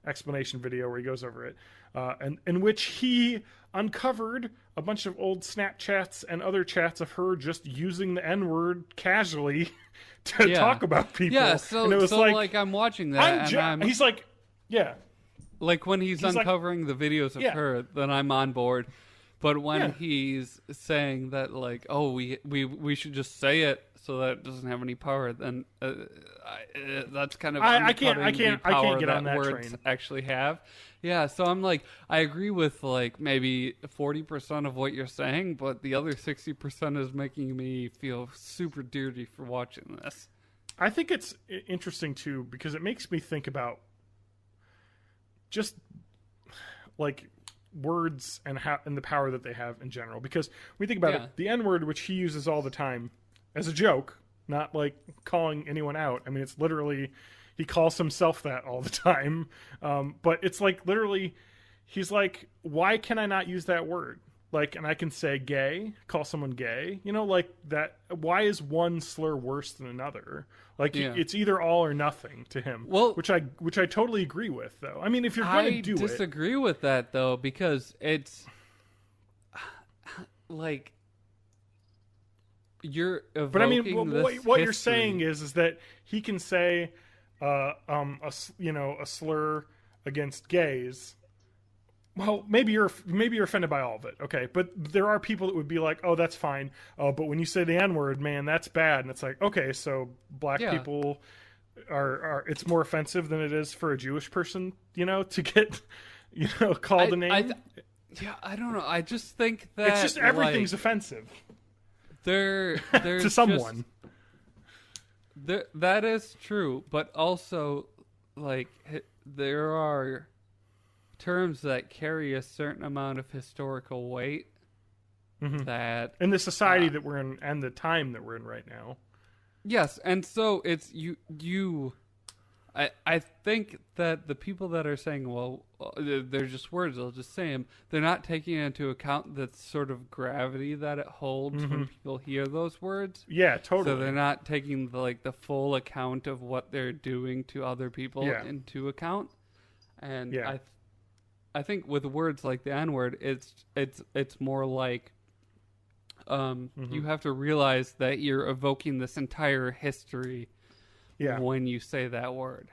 explanation video where he goes over it, and in which he uncovered a bunch of old Snapchats and other chats of her just using the N-word casually to talk about people. Yeah, so, and it was like I'm watching that, he's like, like when he's uncovering the videos of her, then I'm on board. But when he's saying that, like, oh, we should just say it so that it doesn't have any power, then that's kind of I can't get on that words train. actually have. Yeah, so I'm like, I agree with like maybe 40% of what you're saying, but the other 60% is making me feel super dirty for watching this. I think it's interesting too because it makes me think about just like words and the power that they have in general. Because when we think about it, the N-word, which he uses all the time as a joke, not like calling anyone out. I mean, it's literally, he calls himself that all the time. But it's like literally, he's like, why can I not use that word? Like, and I can say gay, call someone gay, you know, like that. Why is one slur worse than another? Like it's either all or nothing to him. Well, which I totally agree with, though. I mean, if you're going to do it, I disagree with that though, because it's like you're evoking but I mean, this what history. you're saying is that he can say, a slur against gays. Well, maybe you're offended by all of it, okay? But there are people that would be like, "Oh, that's fine." Oh, but when you say the N-word, man, that's bad. And it's like, okay, so black people are it's more offensive than it is for a Jewish person, you know, to get, you know, called a name. I don't know. I just think that it's just everything's offensive. There's to someone. That is true, but also like there are terms that carry a certain amount of historical weight that in the society that we're in and the time that we're in right now. Yes, and so it's you I think that the people that are saying, well, they're just words, they'll just say them, they're not taking into account the sort of gravity that it holds when people hear those words. Yeah, totally. So they're not taking the full account of what they're doing to other people into account. And I think with words like the N-word, it's more like you have to realize that you're evoking this entire history when you say that word.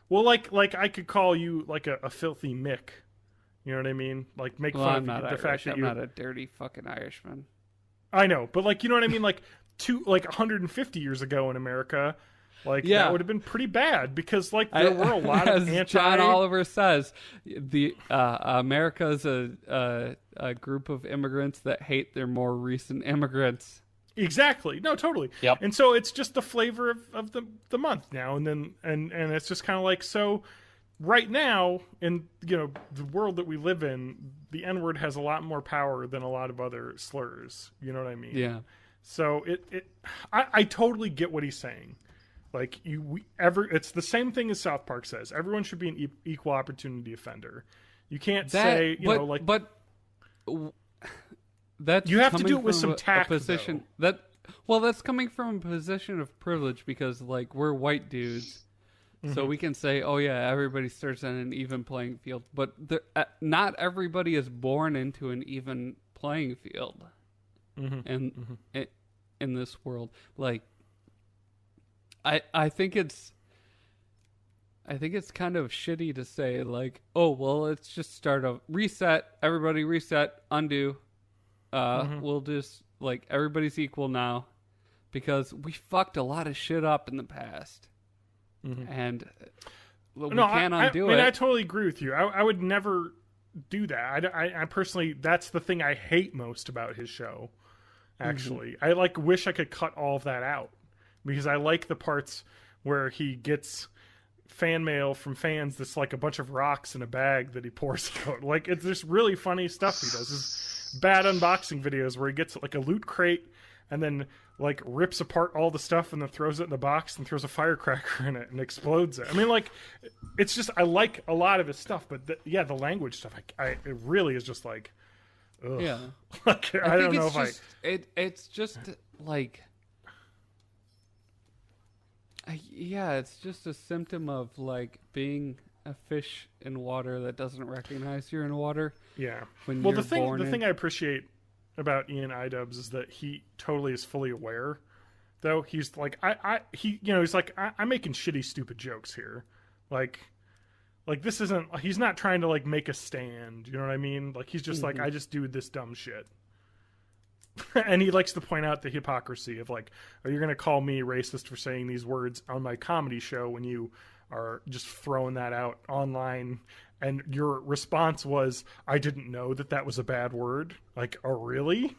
Well, like I could call you like a filthy Mick. You know what I mean? Like make fun of the fact that I'm not a dirty fucking Irishman. I know, but like, you know what I mean? Like 150 years ago in America, like that would have been pretty bad because like there were a lot of as John Oliver says, the America is a group of immigrants that hate their more recent immigrants. Exactly. No, totally. Yep. And so it's just the flavor of the month now, and then and it's just kind of like, so right now in, you know, the world that we live in, the N-word has a lot more power than a lot of other slurs. You know what I mean? Yeah. So I totally get what he's saying. Like it's the same thing as South Park says. Everyone should be an equal opportunity offender. You can't say, but that's you have to do it with some tact. That's coming from a position of privilege because like we're white dudes, so we can say, oh yeah, everybody starts on an even playing field. But not everybody is born into an even playing field, in this world, like. I think it's I think it's kind of shitty to say like, oh well, let's just start a reset. Everybody reset, undo. We'll just like everybody's equal now, because we fucked a lot of shit up in the past, and we can't undo it. I totally agree with you. I would never do that. I personally, that's the thing I hate most about his show. Actually, I wish I could cut all of that out, because I like the parts where he gets fan mail from fans that's like a bunch of rocks in a bag that he pours out. Like, it's just really funny stuff he does. This bad unboxing videos where he gets like a loot crate and then like rips apart all the stuff and then throws it in the box and throws a firecracker in it and explodes it. I mean, like, it's just, I like a lot of his stuff, but the language stuff, it really is just like, ugh. Yeah. Like, I don't know if it's just like, it's just a symptom of like being a fish in water that doesn't recognize you're in water. Yeah. When well, you're the thing I appreciate about Ian Idubbbs is that he totally is fully aware. Though he's like, he's like, I'm making shitty, stupid jokes here. Like this isn't. He's not trying to like make a stand. You know what I mean? Like, he's just like, I just do this dumb shit. And he likes to point out the hypocrisy of like, are you going to call me racist for saying these words on my comedy show when you are just throwing that out online? And your response was, I didn't know that was a bad word. Like, oh, really?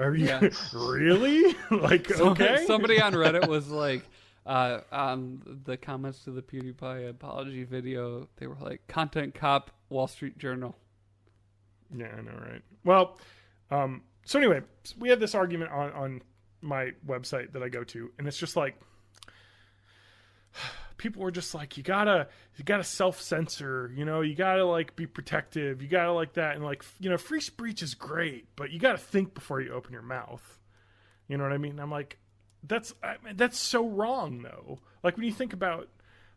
Are you really? Like, okay. Somebody on Reddit was like, on the comments to the PewDiePie apology video, they were like, content cop, Wall Street Journal. Yeah, I know, right? Well, so anyway, we had this argument on my website that I go to, and it's just like, people were just like, you gotta self-censor, you gotta like be protective, you gotta like that, and like, free speech is great, but you gotta think before you open your mouth. You know what I mean? I'm like, that's so wrong though. Like, when you think about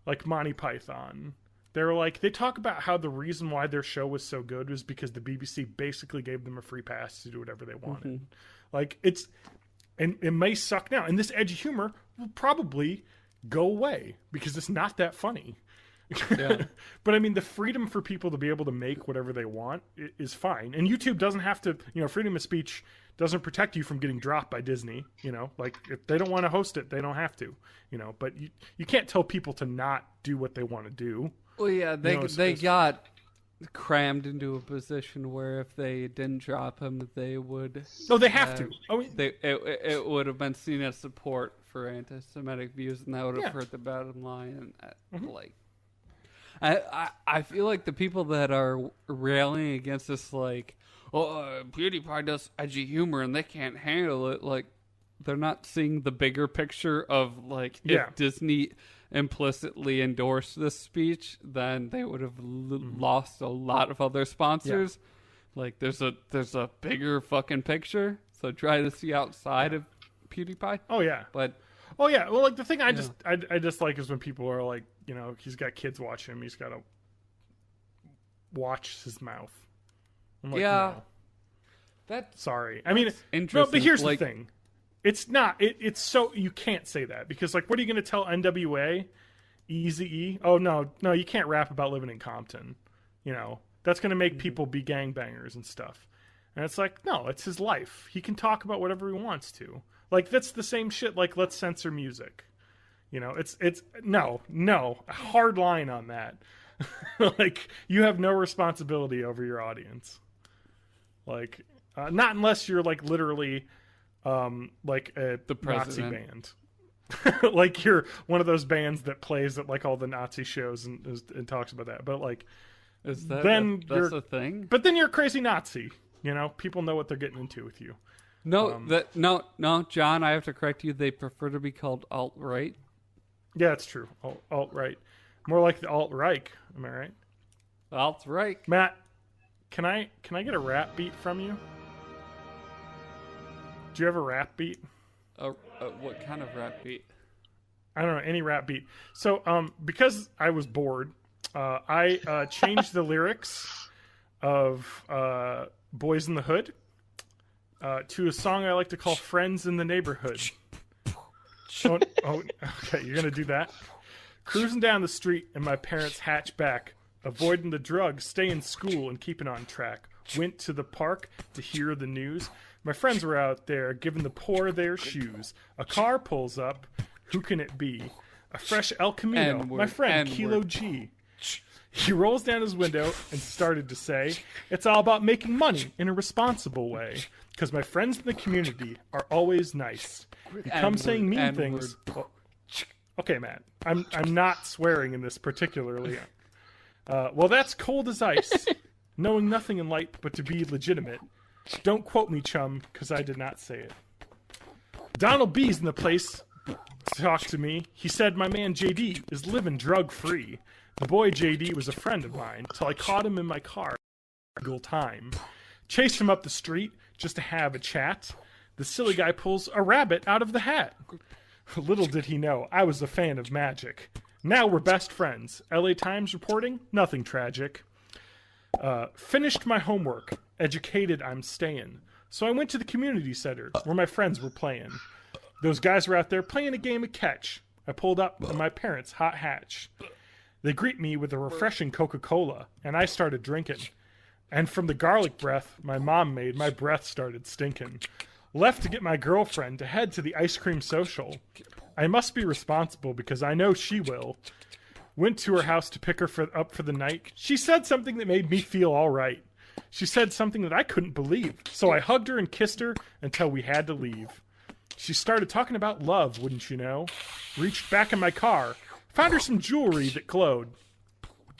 like Monty Python, they talk about how the reason why their show was so good was because the BBC basically gave them a free pass to do whatever they wanted. Like, and it may suck now, and this edgy humor will probably go away because it's not that funny. Yeah. But I mean, the freedom for people to be able to make whatever they want is fine. And YouTube doesn't have to, freedom of speech doesn't protect you from getting dropped by Disney. Like, if they don't want to host it, they don't have to, but you can't tell people to not do what they want to do. Well, yeah, they got crammed into a position where if they didn't drop him, they would. Oh, they have to. It would have been seen as support for anti-Semitic views, and that would have hurt the bottom line. And like, I feel like the people that are railing against this, like, PewDiePie does edgy humor and they can't handle it, like, they're not seeing the bigger picture of like, if Disney implicitly endorsed this speech, then they would have lost a lot of other sponsors. Like, there's a bigger fucking picture, so try to see outside of PewDiePie. Well, like, the thing I just like is when people are like, he's got kids watching him, he's got to watch his mouth. I'm like, no. Sorry. I mean, interesting. No, but here's the thing. It's not. It's so, you can't say that, because like, what are you going to tell NWA, Eazy-E? Oh no, you can't rap about living in Compton. That's going to make people be gangbangers and stuff. And it's like, no, it's his life. He can talk about whatever he wants to. Like, that's the same shit. Like, let's censor music. It's no, a hard line on that. Like, you have no responsibility over your audience. Like, not unless you're like literally, like the Nazi band. Like, you're one of those bands that plays at like all the Nazi shows and talks about that. But like, is that that's a thing? But then you're a crazy Nazi. People know what they're getting into with you. No, John, I have to correct you. They prefer to be called alt-right. Yeah, it's true. Alt-right. More like the alt-Reich. Am I right? Alt-Reich. Matt, can I get a rap beat from you? Do you have a rap beat? What kind of rap beat? I don't know, any rap beat. So, because I was bored, I changed the lyrics of Boys in the Hood to a song I like to call Friends in the Neighborhood. Okay, you're going to do that? Cruising down the street in my parents' hatchback, avoiding the drugs, staying in school, and keeping on track. Went to the park to hear the news. My friends were out there giving the poor their shoes. A car pulls up. Who can it be? A fresh El Camino. N-word, My friend, N-word. Kilo G. He rolls down his window and started to say, it's all about making money in a responsible way. Because my friends in the community are always nice. You come N-word, saying mean N-word. things. Okay, Matt. I'm not swearing in this particularly. Well, that's cold as ice. Knowing nothing in life but to be legitimate. Don't quote me, chum, because I did not say it. Donald B's in the place to talk to me. He said my man JD is living drug-free. The boy JD was a friend of mine till I caught him in my car time. Chased him up the street just to have a chat. The silly guy pulls a rabbit out of the hat. Little did he know I was a fan of magic. Now we're best friends. LA Times reporting, nothing tragic. Finished my homework. Educated, I'm staying. So I went to the community center where my friends were playing. Those guys were out there playing a game of catch. I pulled up in my parents' hot hatch. They greet me with a refreshing Coca-Cola, and I started drinking. And from the garlic breath my mom made, my breath started stinking. Left to get my girlfriend to head to the ice cream social. I must be responsible because I know she will. Went to her house to pick her up for the night. She said something that made me feel all right. She said something that I couldn't believe. So I hugged her and kissed her until we had to leave. She started talking about love, wouldn't you know? Reached back in my car. Found her some jewelry that glowed.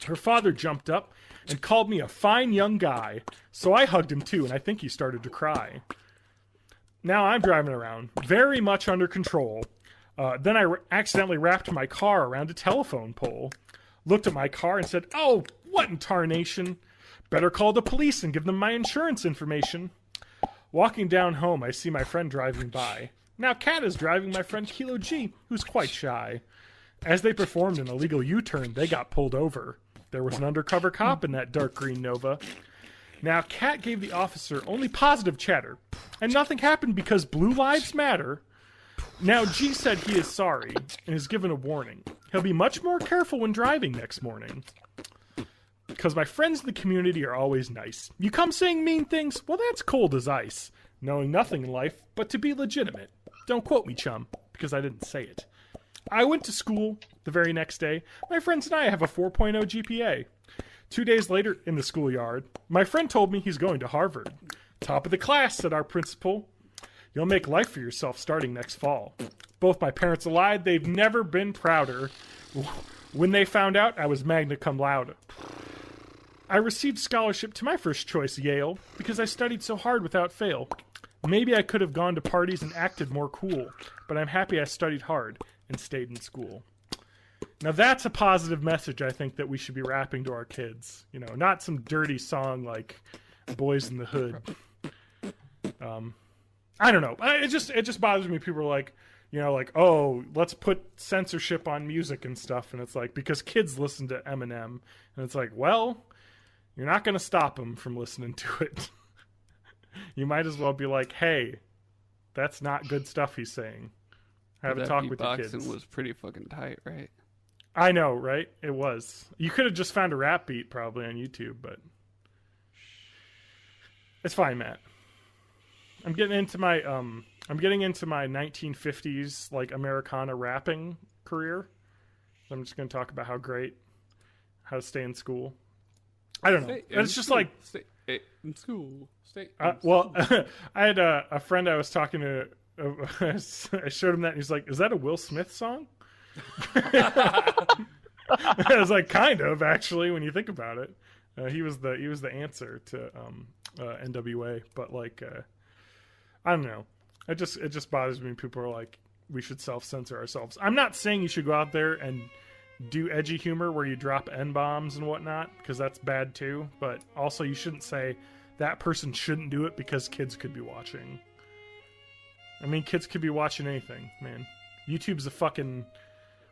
Her father jumped up and called me a fine young guy. So I hugged him too, and I think he started to cry. Now I'm driving around, very much under control. Then I accidentally wrapped my car around a telephone pole. Looked at my car and said, oh, what in tarnation? Better call the police and give them my insurance information. Walking down home, I see my friend driving by. Now Kat is driving my friend Kilo G, who's quite shy. As they performed an illegal U-turn, they got pulled over. There was an undercover cop in that dark green Nova. Now Kat gave the officer only positive chatter, and nothing happened because blue lives matter. Now G said he is sorry and is given a warning. He'll be much more careful when driving next morning. Because my friends in the community are always nice. You come saying mean things, well that's cold as ice. Knowing nothing in life but to be legitimate. Don't quote me, chum, because I didn't say it. I went to school the very next day. My friends and I have a 4.0 GPA. 2 days later, in the schoolyard, my friend told me he's going to Harvard. Top of the class, said our principal. You'll make life for yourself starting next fall. Both my parents lied. They've never been prouder. When they found out, I was magna cum laude. I received scholarship to my first choice, Yale, because I studied so hard without fail. Maybe I could have gone to parties and acted more cool, but I'm happy I studied hard and stayed in school. Now that's a positive message I think that we should be rapping to our kids. You know, not some dirty song like Boys in the Hood. I don't know. It just bothers me. People are like, you know, like, oh, let's put censorship on music and stuff. And it's like, because kids listen to Eminem. And it's like, well, you're not going to stop them from listening to it. You might as well be like, hey, that's not good stuff he's saying. Have a talk with your kids. That was pretty fucking tight, right? I know, right? It was. You could have just found a rap beat probably on YouTube, but it's fine, Matt. I'm getting into my 1950s like Americana rapping career. I'm just going to talk about how to stay in school. I don't know. It's just like stay in school. Well, I had a friend I was talking to. I showed him that, and he's like, "Is that a Will Smith song?" I was like, "Kind of, actually, when you think about it." He was the answer to NWA, but like, I don't know. It just bothers me when people are like, we should self-censor ourselves. I'm not saying you should go out there and do edgy humor where you drop N-bombs and whatnot, because that's bad too. But also, you shouldn't say that person shouldn't do it because kids could be watching. I mean, kids could be watching anything, man. YouTube's a fucking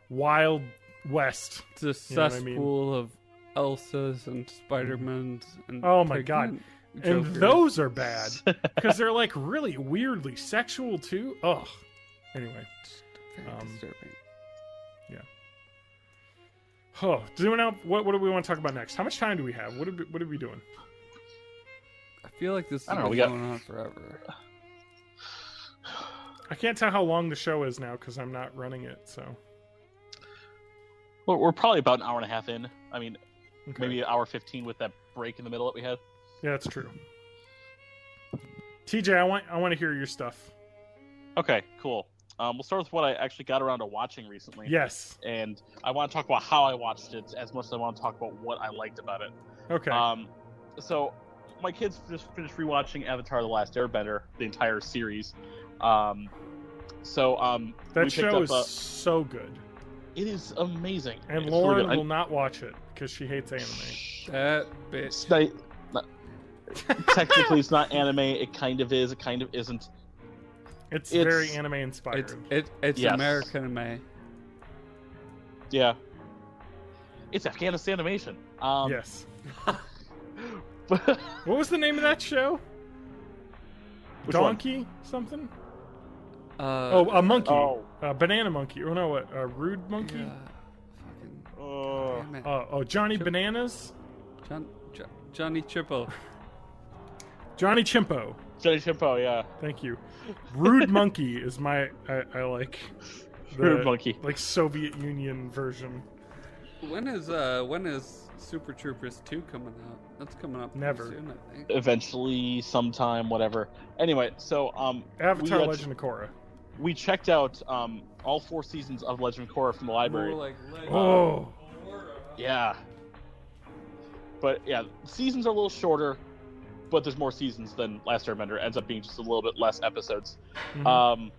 wild west. It's a cesspool of Elsas and Spider-Mans and oh my god. And Jokers. Those are bad because they're like really weirdly sexual too. Ugh. Anyway, Very disturbing. yeah. Oh, does anyone else? What do we want to talk about next? How much time do we have? What are we doing? I feel like this has I don't know, been we got- going on forever. I can't tell how long the show is now because I'm not running it. So We're probably about an hour and a half in. I mean, okay. maybe an hour 15 with that break in the middle that we had. Yeah, that's true. TJ, I want to hear your stuff. Okay, cool. We'll start with what I actually got around to watching recently. Yes. And I want to talk about how I watched it as much as I want to talk about what I liked about it. Okay. So my kids just finished rewatching Avatar: The Last Airbender, the entire series. That we show picked up is so good, it is amazing. and It's Lauren really good. will not watch it because she hates anime. That bitch. It's not- technically, it's not anime. It kind of is. It kind of isn't. It's It's- very anime inspired. It's Yes. American anime. Yeah. It's Afghanistan animation. Yes. But What was the name of that show? Which one? Donkey something? Oh, A monkey. Oh. Banana monkey. Or no, a rude monkey? yeah. Fucking Oh. damn it. Johnny Bananas? Johnny Chippo. Johnny Chimpo. Johnny Chimpo, yeah. Thank you. Rude Monkey is my I like the, Rude Monkey. like Soviet Union version. When is Super Troopers 2 coming out? That's coming up pretty Never. soon, I think. Eventually, sometime, whatever. Anyway, so Avatar: we, Legend of Korra. we checked out all 4 seasons of Legend of Korra from the library. More like Oh, Yeah. But yeah, seasons are a little shorter, but there's more seasons than Last Airbender. It ends up being just a little bit less episodes. mhm.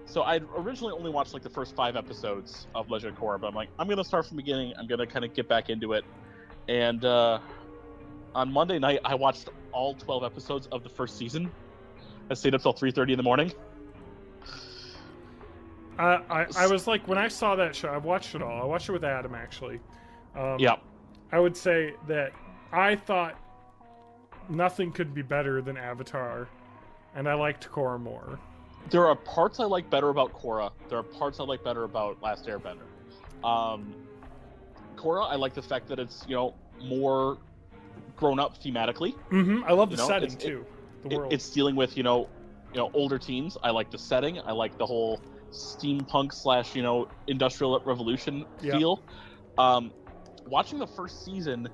So I originally only watched like the first 5 episodes of Legend of Korra, but I'm like, I'm gonna start from the beginning. I'm gonna kind of get back into it. And on Monday night, I watched all 12 episodes of the first season. I stayed up till 3:30 in the morning. I was like, when I saw that show, I've watched it all. I watched it with Adam actually. Yeah. I would say that I thought nothing could be better than Avatar, and I liked Korra more. There are parts I like better about Korra. There are parts I like better about Last Airbender. Korra, I like the fact that it's, more grown up thematically. Mm-hmm. I love the You know, setting it's- too. The world. It's dealing with, older teens. I like the setting. I like the whole steampunk / industrial revolution Yeah. feel. Watching the first season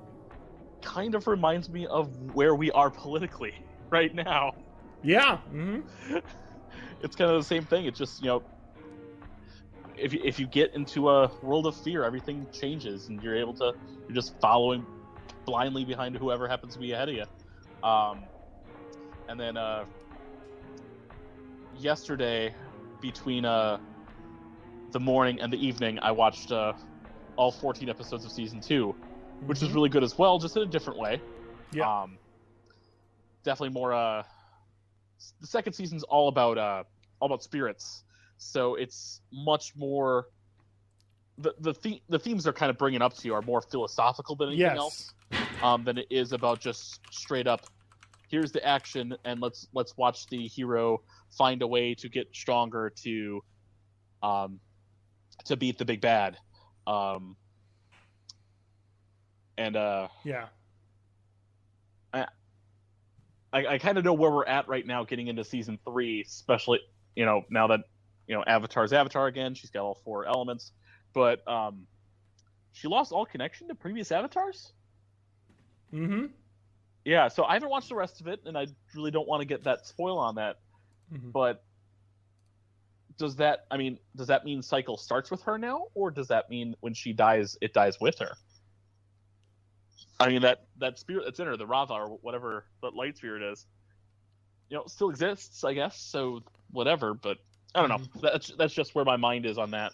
kind of reminds me of where we are politically right now. Yeah. Mm-hmm. It's kind of the same thing. It's just, if you get into a world of fear, everything changes, and you're just following blindly behind whoever happens to be ahead of you. And then yesterday, between the morning and the evening, I watched all 14 episodes of season 2, which is Mhm. really good as well, just in a different way. Yeah. Definitely more. The second season's all about spirits, so it's much more. The themes they're kind of bringing up to you are more philosophical than anything else. Than it is about just straight up. Here's the action, and let's watch the hero find a way to get stronger to beat the big bad. Yeah. I kind of know where we're at right now, getting into season 3, especially now that Avatar's Avatar again. She's got all 4 elements, but she lost all connection to previous Avatars. Mm-hmm. Yeah, so I haven't watched the rest of it, and I really don't want to get that spoil on that. Mhm. But does that mean cycle starts with her now, or does that mean when she dies, it dies with her? I mean, that spirit that's in her, the Rava or whatever the light spirit is, still exists, I guess. So whatever, but I don't know. That's just where my mind is on that.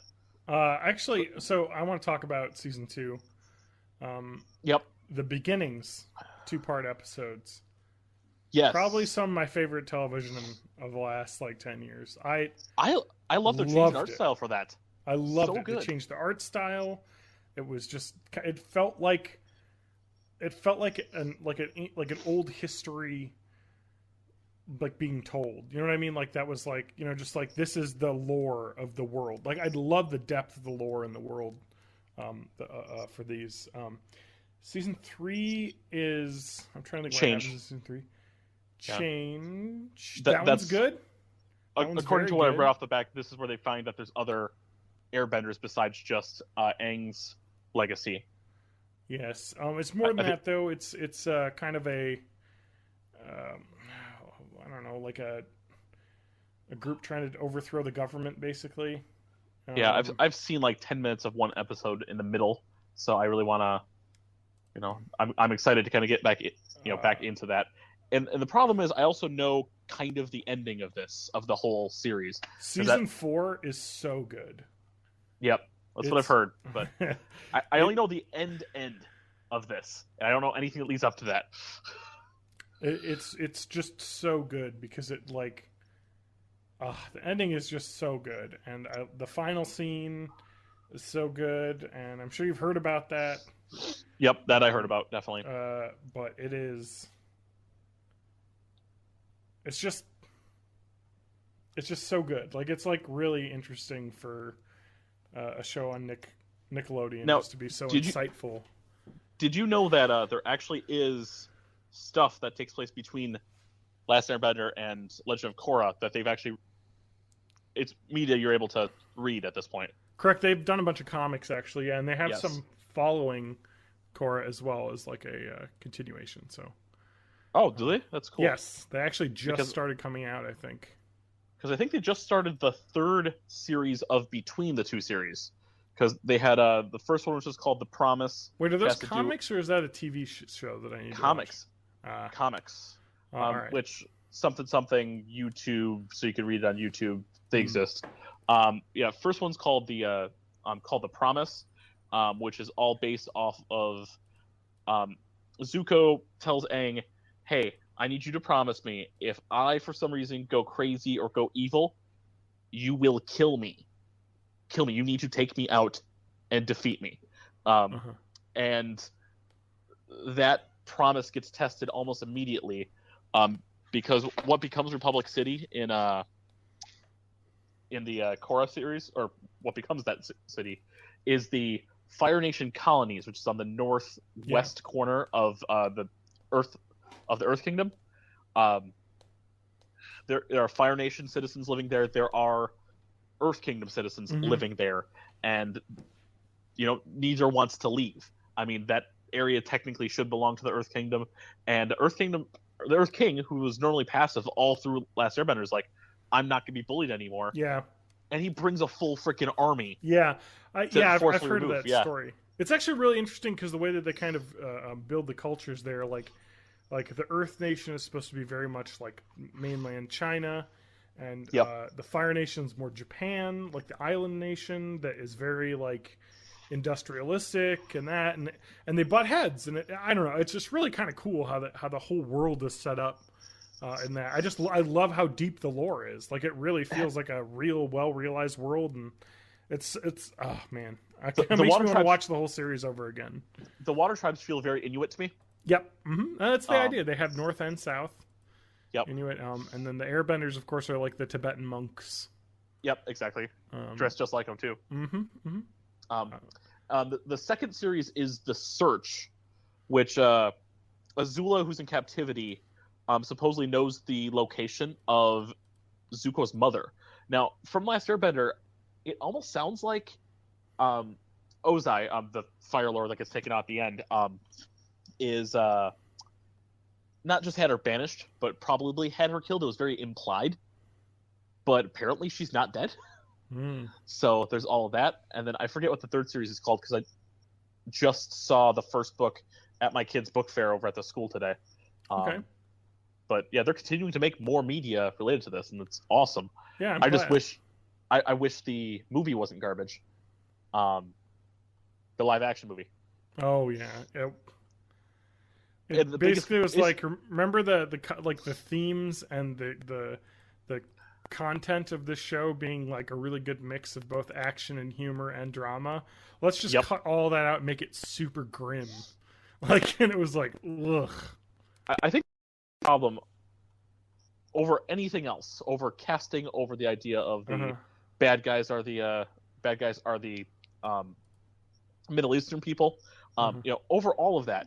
Actually, so I want to talk about season 2. Yep. The beginnings, 2-part episodes. Yes. Probably some of my favorite television of the last 10 years. I love their change loved in art it. style for that. I loved So it. good. They changed the art style. It was just. It felt like an old history, being told. You know what I mean? That was just this is the lore of the world. I love the depth of the lore in the world for these. Season 3 is, I'm trying to think Change. what happens in season 3. Yeah. Change. That- That one's that's- good. That one's According very to what I good. read off the back, this is where they find that there's other airbenders besides just Aang's legacy. Yes, it's more than I think- that though. It's kind of a, I don't know, like a group trying to overthrow the government, basically. Yeah, I've seen like 10 minutes of one episode in the middle, so I really want to, I'm excited to kind of get back, back into that. And the problem is, I also know kind of the ending of the whole series. Season 4 is so good. Yep, that's what I've It's- heard, but I only know the end of this, and I don't know anything that leads up to that. It's just so good because it like, the ending is just so good, and the final scene is so good, and I'm sure you've heard about that. Yep, that I heard about, definitely. But it's just so good. Like, it's like really interesting for a show on Nickelodeon Now, just to be so did you- insightful. Did you know that there actually is stuff that takes place between Last Airbender and Legend of Korra that they've actually... It's media you're able to read at this point. Correct. They've done a bunch of comics actually, and they have Yes. some following Korra as well as like a continuation. So Oh, do they? That's cool. yes, they actually just Because- started coming out, I think. Because I think they just started the third series of between the two series. Because they had the first one, which was called The Promise. Wait, are It those has to do- comics or is that a TV show that I need Comics. to watch? Comics. All right. Which something YouTube, so you can read it on YouTube. They Mhm. exist. First one's called the Promise, which is all based off of Zuko tells Aang, "Hey, I need you to promise me if I for some reason go crazy or go evil, you will kill me. Kill me. You need to take me out and defeat me." Uh-huh. And that promise gets tested almost immediately, because what becomes Republic City in the Korra series, or what becomes that city, is the Fire Nation colonies, which is on the northwest corner of the Earth Kingdom. There are Fire Nation citizens living there. There are Earth Kingdom citizens Mhm. living there, and neither wants to leave. I mean, that area technically should belong to the Earth Kingdom, and the Earth King, who was normally passive all through Last Airbender, is like, I'm not going to be bullied anymore. Yeah. And he brings a full freaking army. Yeah, I've forcefully heard of remove, that yeah. story. It's actually really interesting because the way that they kind of build the cultures there, like the Earth Nation is supposed to be very much like mainland China, and Yep. the Fire Nation's more Japan, like the Island Nation that is very like industrialistic and that, and they butt heads, and I don't know, it's just really kind of cool how the whole world is set up. In that, I love how deep the lore is. Like, it really feels like a real, well realized world, and it's oh man, it makes me want to watch the whole series over again. The Water Tribes feel very Inuit to me. Yep, that's the idea. They have North and South. Yep. Inuit, and then the Airbenders, of course, are like the Tibetan monks. Yep, exactly. Dressed just like them too. The second series is The Search, which Azula, who's in captivity, supposedly knows the location of Zuko's mother. Now, from Last Airbender, it almost sounds like Ozai, the Fire Lord that gets taken out at the end, is not just had her banished, but probably had her killed. It was very implied. But apparently she's not dead. So there's all of that. And then I forget what the third series is called because I just saw the first book at my kid's book fair over at the school today. Okay. But yeah, they're continuing to make more media related to this, and it's awesome. Yeah, I just wish, I wish the movie wasn't garbage. The live action movie. Oh yeah. And the basically biggest- was like, remember the themes and the content of this show being like a really good mix of both action and humor and drama. Let's just cut all that out and make it super grim. Like, and it was like, ugh. I think the problem over anything else, over casting, over the idea of the bad guys are the Middle Eastern people. Over all of that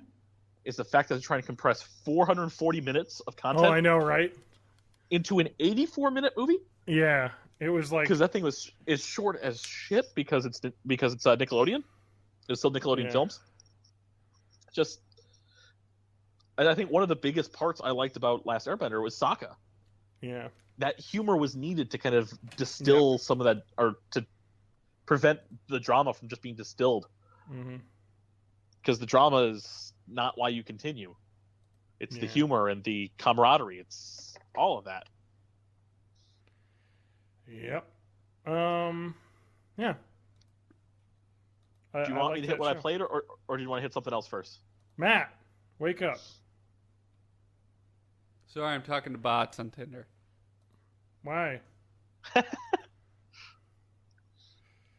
is the fact that they're trying to compress 440 minutes of content. Oh, I know, right? Into an 84-minute movie. Yeah, it was like because that thing is short as shit because it's Nickelodeon. It's still Nickelodeon films. Just, and I think one of the biggest parts I liked about Last Airbender was Sokka. Yeah, that humor was needed to kind of distill some of that, or to prevent the drama from just being distilled. Because the drama is not why you continue. It's the humor and the camaraderie. It's all of that. Yep. Yeah. Do you want me to hit what I played, or do you want to hit something else first? Matt, wake up. Sorry, I'm talking to bots on Tinder. Why?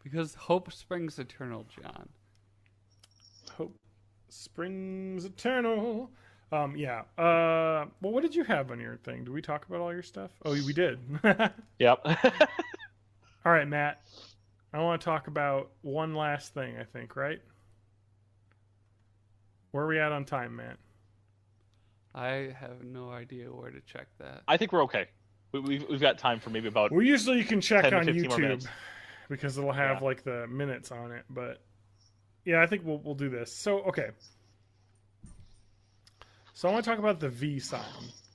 Because hope springs eternal, John. Hope springs eternal. Yeah. Well, what did you have on your thing? Did we talk about all your stuff? Oh, we did. Yep. All right, Matt. I want to talk about one last thing, I think, right? Where are we at on time, Matt? I have no idea where to check that. I think we're okay. We've got time for maybe about. Well, usually you can check 10 to on 15 more YouTube minutes. because it'll have like the minutes on it. But yeah, I think we'll do this. So okay. So I want to talk about the V sign,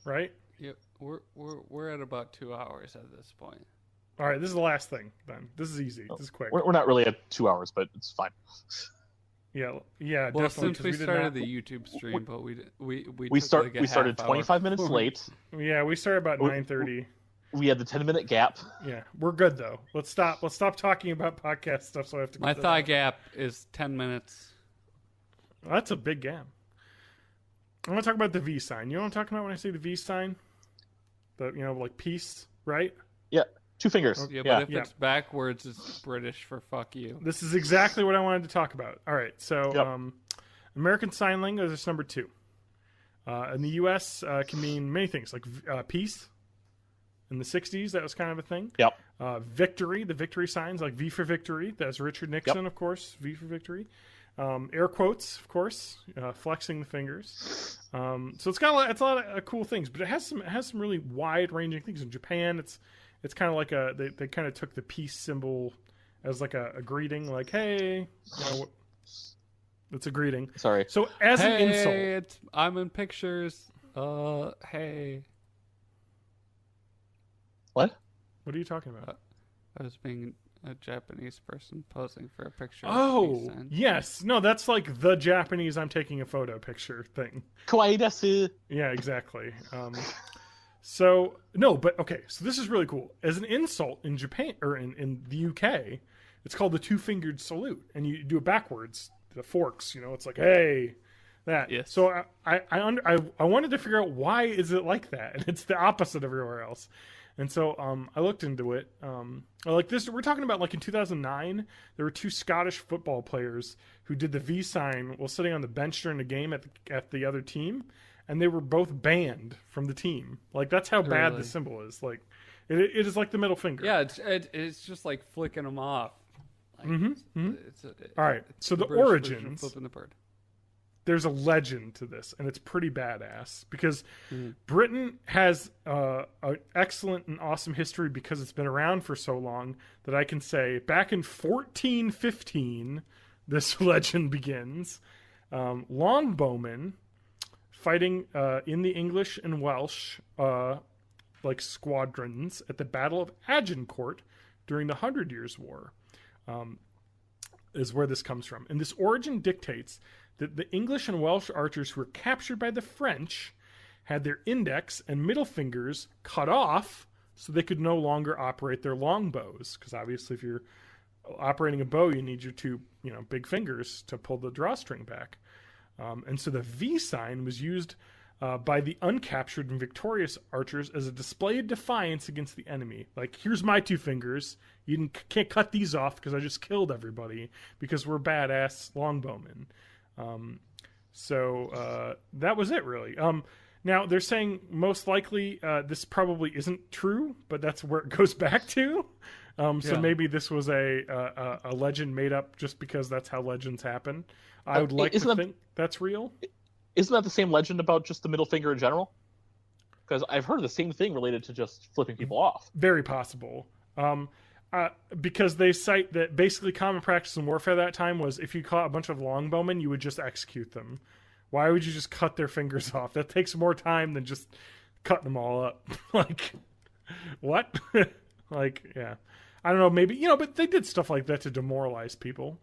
right? Yep, we're at about 2 hours at this point. All right, this is the last thing. Then this is easy. This is quick. We're not really at 2 hours, but it's fine. Yeah, Well, definitely. since we did started not- the YouTube stream, but we We took like a started half 25 hour. minutes late. Yeah, we started about 9:30. We had the 10-minute gap. Yeah, we're good though. Let's stop talking about podcast stuff. So I have to. My cut that thigh out. gap is 10 minutes. Well, that's a big gap. I want to talk about the V sign. You know what I'm talking about when I say the V sign? The like peace, right? Yeah, 2 fingers. Yeah, but if it's backwards, it's British for fuck you. This is exactly what I wanted to talk about. All right, so Yep. American Sign Language is number 2. In the U.S., can mean many things, like peace. In the 60s, that was kind of a thing. Yep. Victory, the victory signs, like V for victory. That's Richard Nixon, of course, V for victory. Air quotes, of course, flexing the fingers. So it's got a lot of cool things, but it has some really wide-ranging things. In Japan, it's kind of like they kind of took the peace symbol as like a greeting, like, hey, it's a greeting. Sorry. So as an Hey, insult, I'm in pictures. Hey. What? what are you talking about? I was being a Japanese person posing for a picture. Oh, of peace sign. yes. No, that's like the Japanese I'm taking a photo picture thing. Kawaii desu. Yeah, exactly. So, no, but okay. So this is really cool. As an insult in Japan, or in the UK, it's called the 2-fingered salute. And you do it backwards, the forks, it's like, hey, that. Yes. So I wanted to figure out why is it like that? And it's the opposite everywhere else. And so I looked into it. Like this, we're talking about like in 2009, there were 2 Scottish football players who did the V sign while sitting on the bench during the game at the other team, and they were both banned from the team. Like that's how bad Really? the symbol is. Like it is like the middle finger. Yeah, it's just like flicking them off. Like, All right. So the British version of origins. flipping the bird. There's a legend to this, and it's pretty badass because Britain has an excellent and awesome history because it's been around for so long that I can say back in 1415, this legend begins. Longbowmen fighting in the English and Welsh like squadrons at the Battle of Agincourt during the 100 Years' War is where this comes from. And this origin dictates that the English and Welsh archers who were captured by the French had their index and middle fingers cut off so they could no longer operate their longbows. Because obviously if you're operating a bow, you need your 2 big fingers to pull the drawstring back. And so the V sign was used by the uncaptured and victorious archers as a display of defiance against the enemy. Like, here's my 2 fingers. You can't cut these off because I just killed everybody because we're badass longbowmen. So that was it, really. Now, they're saying most likely this probably isn't true, but that's where it goes back to. So Yeah. maybe this was a legend made up just because that's how legends happen. I would like to think that's real. Isn't that the same legend about just the middle finger in general? Because I've heard the same thing related to just flipping people off. Very possible. Because they cite that basically common practice in warfare that time was if you caught a bunch of longbowmen, you would just execute them. Why would you just cut their fingers off? That takes more time than just cutting them all up. Like, what? Like, yeah. I don't know, maybe, but they did stuff like that to demoralize people,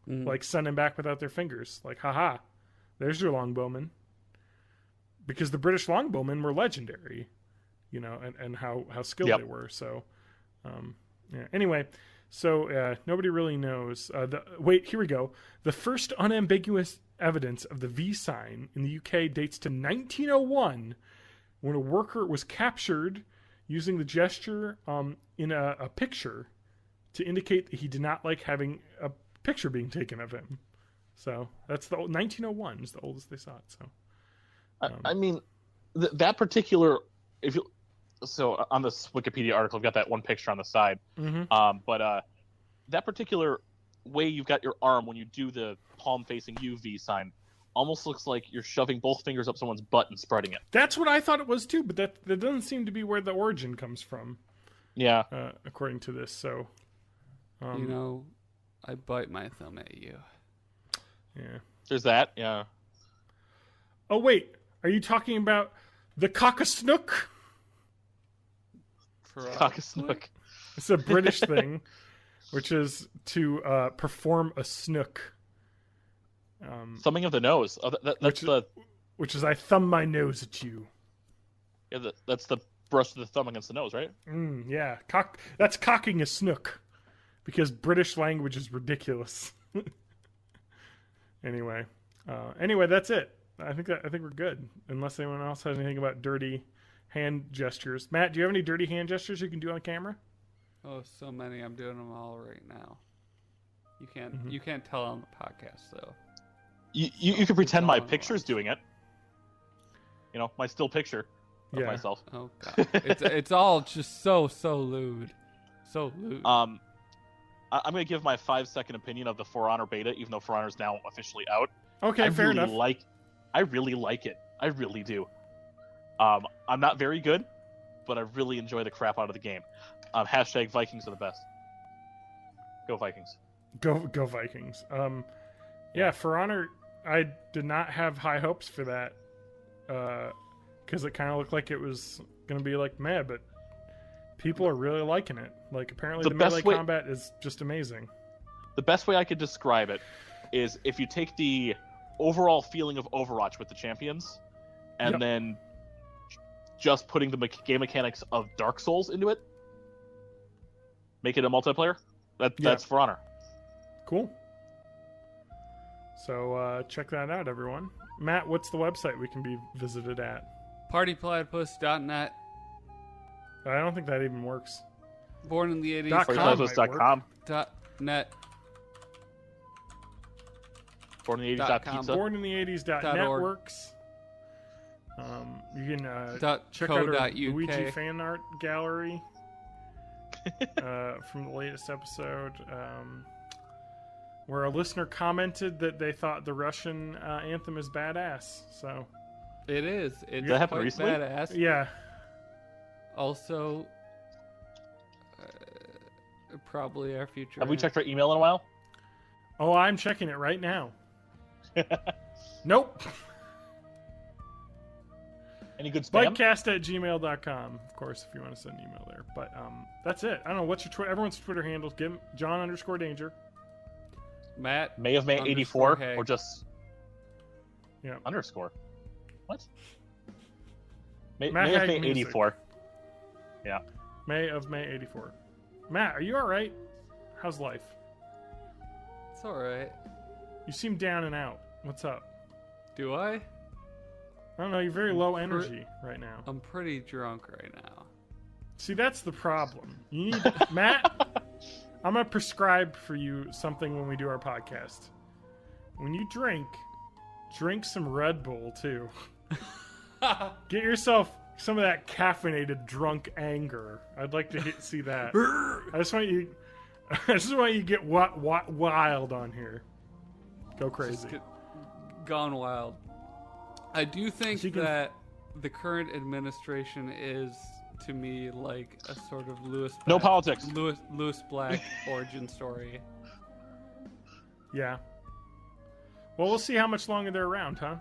like send them back without their fingers. Like, haha, there's your longbowman. Because the British longbowmen were legendary, and how skilled they were. So, yeah. Anyway, so nobody really knows. Wait, here we go. The first unambiguous evidence of the V sign in the UK dates to 1901, when a worker was captured using the gesture in a picture to indicate that he did not like having a picture being taken of him. So that's 1901 is the oldest they saw it. So. I mean, that particular, so on this Wikipedia article, I've got that one picture on the side. Mm-hmm. But that particular way you've got your arm when you do the palm facing you V sign almost looks like you're shoving both fingers up someone's butt and spreading it. That's what I thought it was too, but that doesn't seem to be where the origin comes from. Yeah. According to this, so. I bite my thumb at you. Yeah. There's that. Yeah. Oh wait. Are you talking about the cock-a-snook? Cock-a-snook. It's a British thing, which is to perform a snook. Thumbing of the nose. Oh, which is I thumb my nose at you. Yeah, that's the brush of the thumb against the nose, right? Yeah, that's cocking a snook, because British language is ridiculous. Anyway, that's it. I think we're good, unless anyone else has anything about dirty hand gestures. Matt, do you have any dirty hand gestures you can do on camera? Oh, so many. I'm doing them all right now. You can't tell on the podcast though. You can pretend my picture's doing it. My still picture of myself. Oh god, it's all just so lewd, so lewd. I'm gonna give my 5-second opinion of the For Honor beta, even though For Honor's now officially out. Okay, fair enough. I really like it. I really do. I'm not very good, but I really enjoy the crap out of the game. Hashtag Vikings are the best. Go Vikings. Go Vikings. Yeah, For Honor, I did not have high hopes for that, because it kind of looked like it was going to be like meh, but people are really liking it. Like, apparently the melee combat is just amazing. The best way I could describe it is if you take the overall feeling of Overwatch with the champions, and then just putting the game mechanics of Dark Souls into it, make it a multiplayer. That's For Honor. Cool. So check that out, everyone. Matt, what's the website we can be visited at? Partyplatypus.net. I don't think that even works. Born in the 80s. Partyplatypus.com. .net. Born in the 80s.pizza. Born in the 80s.net works. You can check out our Luigi fan art gallery from the latest episode, where a listener commented that they thought the Russian anthem is badass. So it is. It's that happened quite recently? badass. Yeah. Also, probably our future. Have we checked our email in a while? Oh, I'm checking it right now. Nope. Any good spam? Budcast@gmail.com, of course, if you want to send an email there. But that's it. I don't know. What's your everyone's Twitter handles? Give John_Danger. Matt. May of May 84, Hay. or just Yeah. underscore. What? May Matt of Hag May Music. 84. Yeah. May of May 84. Matt, are you all right? How's life? It's all right. You seem down and out. What's up? Do I? I don't know. You're very low energy right now. I'm pretty drunk right now. See, that's the problem. You need Matt. I'm gonna prescribe for you something when we do our podcast. When you drink some Red Bull too. Get yourself some of that caffeinated drunk anger. I'd like to see that. I just want you to get wild on here. Go crazy. Gone wild. I do think that the current administration is, to me, like a sort of Lewis Black origin story. Yeah. Well, we'll see how much longer they're around, huh?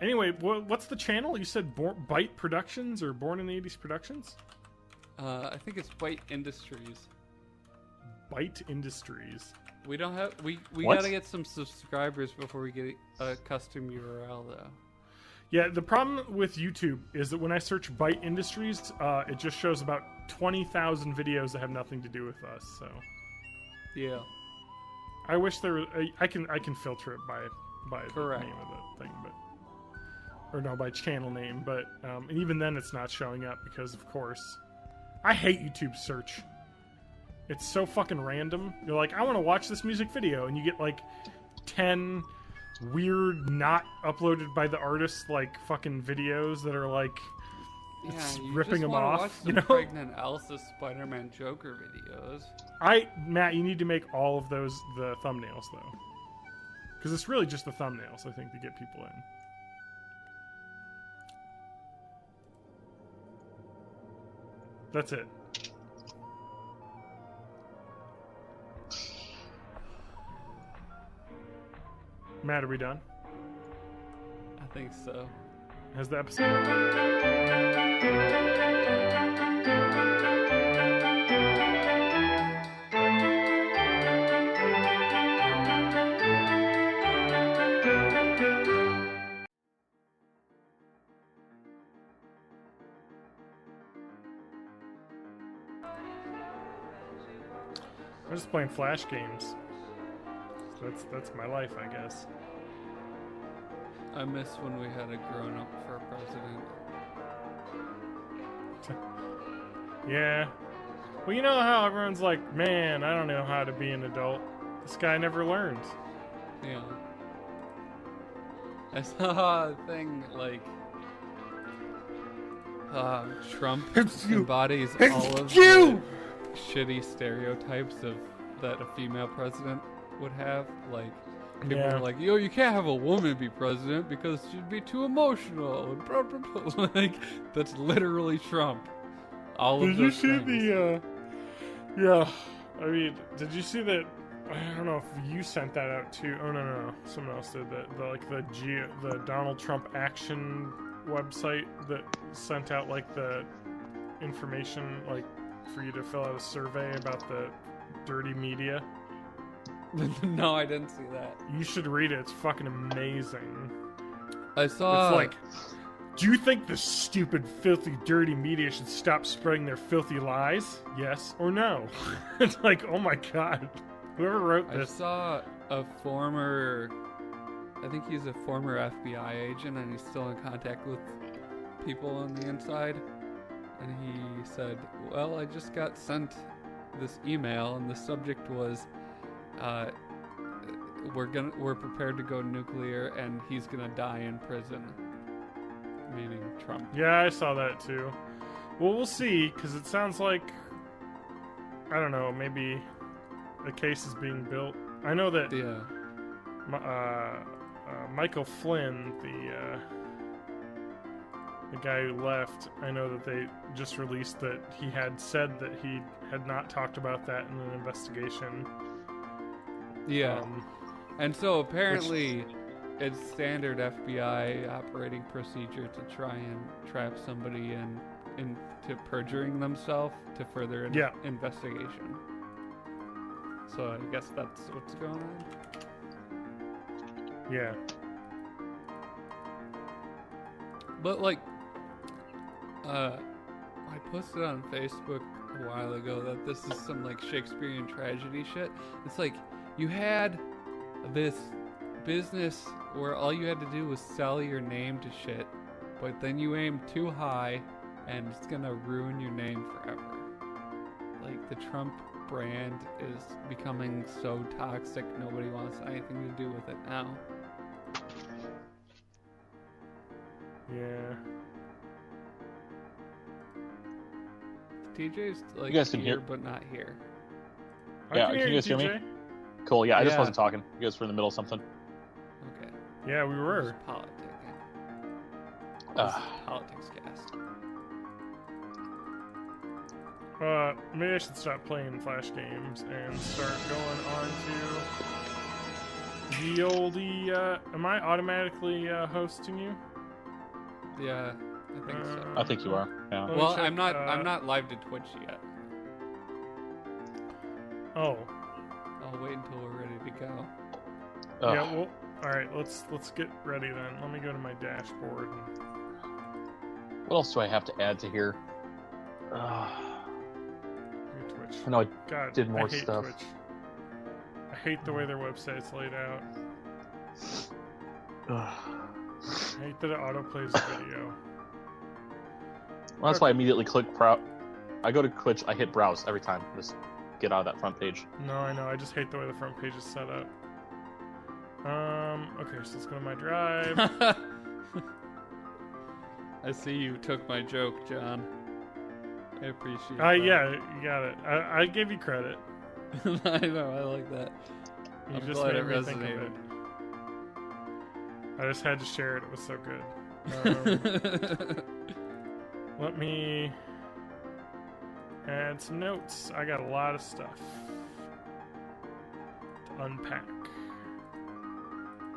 Anyway, what's the channel? You said Byte Productions or Born in the 80s Productions? I think it's Byte Industries. Byte Industries. We don't have we gotta get some subscribers before we get a custom URL though. Yeah, the problem with YouTube is that when I search Byte Industries, it just shows about 20,000 videos that have nothing to do with us. So yeah, I wish there was. I can filter it by Correct. the name of the thing, by channel name. But and even then, it's not showing up because, of course, I hate YouTube search. It's so fucking random. You're like, I want to watch this music video, and you get like 10 weird, not uploaded by the artist, like fucking videos that are like ripping them off. Watch some pregnant Elsa Spider-Man Joker videos. Matt, you need to make all of those the thumbnails though, because it's really just the thumbnails I think to get people in. That's it. Matt, are we done? I think so. Has the episode... I'm just playing Flash games. That's my life, I guess. I miss when we had a grown-up for president. Yeah. Well, you know how everyone's like, man, I don't know how to be an adult. This guy never learned. Yeah. I saw a thing like Trump embodies all of the shitty stereotypes of that a female president would have. Like, people were like, yo, you can't have a woman be president because she'd be too emotional and blah, blah, blah. Like, that's literally Trump. All of those things. Did you see yeah, I mean, did you see that? I don't know if you sent that out too. Oh no, someone else did that. The Donald Trump Action website that sent out like the information like for you to fill out a survey about the dirty media. No, I didn't see that. You should read it. It's fucking amazing. I saw. It's like, do you think the stupid, filthy, dirty media should stop spreading their filthy lies? Yes or no? It's like, oh my god. Whoever wrote this. I saw a former, I think he's a former FBI agent and he's still in contact with people on the inside. And he said, well, I just got sent this email and the subject was, we're prepared to go nuclear and he's gonna die in prison. Meaning Trump. Yeah, I saw that too. Well, we'll see, because it sounds like, I don't know, maybe a case is being built. I know that Michael Flynn, the guy who left, I know that they just released that he had said that he had not talked about that in an investigation. Yeah. And so apparently it's standard FBI operating procedure to try and trap somebody into perjuring themselves to further investigation. So I guess that's what's going on. Yeah. But like, I posted on Facebook a while ago that this is some like Shakespearean tragedy shit. It's like you had this business where all you had to do was sell your name to shit, but then you aim too high and it's gonna ruin your name forever. Like the Trump brand is becoming so toxic, nobody wants anything to do with it now. Yeah. TJ's like You guys can here, hear- but not here. I Yeah, can can you guys hear me? TJ. Cool. Yeah, I just Yeah. wasn't talking. You guys were in the middle of something. Okay. Yeah, we were. Just politicking. Uh, Politics cast. Maybe I should stop playing Flash games and start going on to the oldie. Am I automatically hosting you? Yeah, I think so. I think you are. Yeah. Let me Well, check, I'm not live to Twitch yet. Oh, I'll wait until we're ready to go. yeah. Well, all right. Let's get ready then. Let me go to my dashboard. What else do I have to add to here? Twitch. I know I God, did more I hate stuff. Twitch. I hate the way their website's laid out. I hate that it autoplays the video. Well, that's why I immediately click browse. I go to Twitch, I hit browse every time. Just get out of that front page. No, I know. I just hate the way the front page is set up. Okay, so let's go to my drive. I see you took my joke, John. I appreciate Yeah, you got it. I gave you credit. that. I know, I like that. You I'm just glad made it me think of resonated. it. I just had to share it. It was so good. Let me add some notes. I got a lot of stuff to unpack.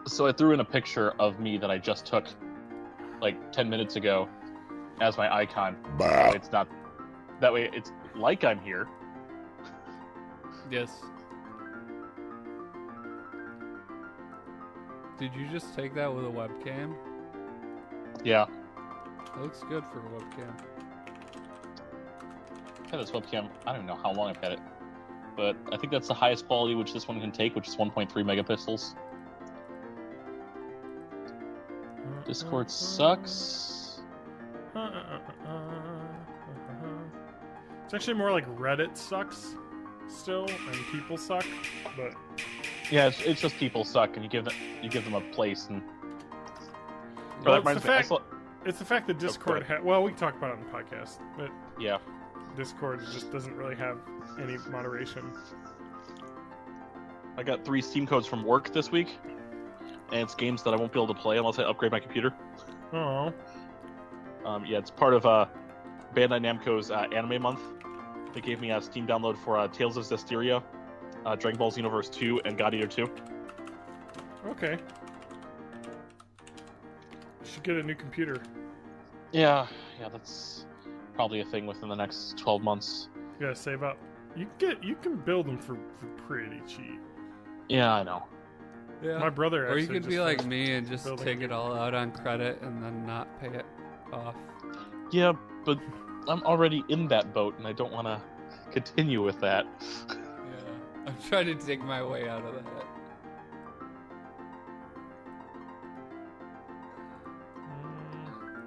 So I threw in a picture of me that I just took like 10 minutes ago as my icon. So it's not that way. It's like I'm here. Yes. Did you just take that with a webcam? Yeah. That looks good for a webcam. I've had this webcam. I don't even know how long I've had it, but I think that's the highest quality which this one can take, which is 1.3 megapixels. Discord sucks. It's actually more like Reddit sucks still, and people suck. But Yeah, it's just people suck, and you give them a place. And Well, that reminds me, I saw- it's the fact that Discord. ahead. Well, we can talk about it on the podcast, but yeah. Discord just doesn't really have any moderation. I got 3 Steam codes from work this week, and it's games that I won't be able to play unless I upgrade my computer. Oh, Yeah, it's part of Bandai Namco's Anime Month. They gave me a Steam download for Tales of Zestiria, Dragon Ball Xenoverse 2, and God Eater 2. okay. You should get a new computer. Yeah, that's probably a thing within the next 12 months. You gotta save up. You can build them for pretty cheap. Yeah, I know. Yeah. My brother. Or you actually could be just like finished me and just building take a it all out on credit and then not pay it off. Yeah, but I'm already in that boat, and I don't want to continue with that. Yeah. I'm trying to dig my way out of that.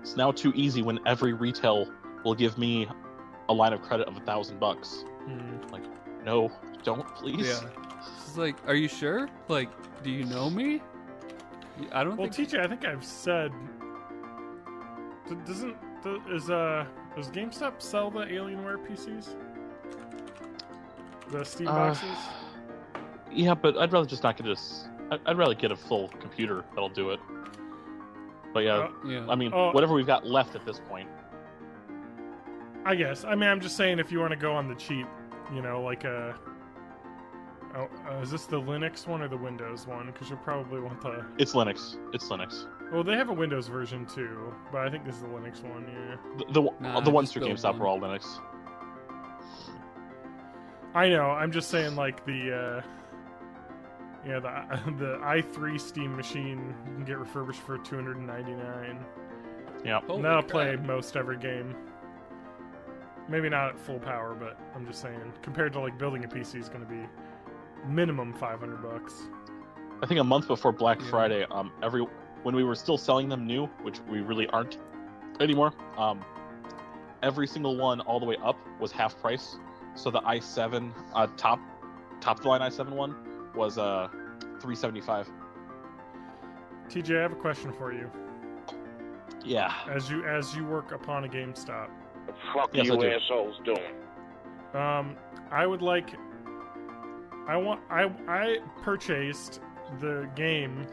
It's now too easy when every retail will give me a line of credit of $1,000. Like, no, don't, please. Yeah. It's like, are you sure? Like, do you know me? I don't Well, think. TJ, I think I've said. Does GameStop sell the Alienware PCs? The Steam boxes? Yeah, but I'd rather just not get this. I'd rather get a full computer that'll do it. But yeah, Yeah. I mean, whatever we've got left at this point. I guess. I mean, I'm just saying if you want to go on the cheap, like a. Oh, is this the Linux one or the Windows one? Because you'll probably want the. It's Linux. It's Linux. Well, they have a Windows version too, but I think this is the Linux one. Yeah. The ones just through build GameStop one. are all Linux. I know. I'm just saying, like the i3 Steam machine you can get refurbished for $299. Yeah. Holy And that'll crap. play most every game. Maybe not at full power, but I'm just saying, compared to like building a PC is going to be minimum $500. I think a month before Black Yeah. Friday, when we were still selling them new, which we really aren't anymore, every single one all the way up was half price. So the i7 top of the line i7 one was $375. TJ, I have a question for you. Yeah. As you work upon a GameStop. The fuck Yes, are I do. you assholes doing? I purchased the game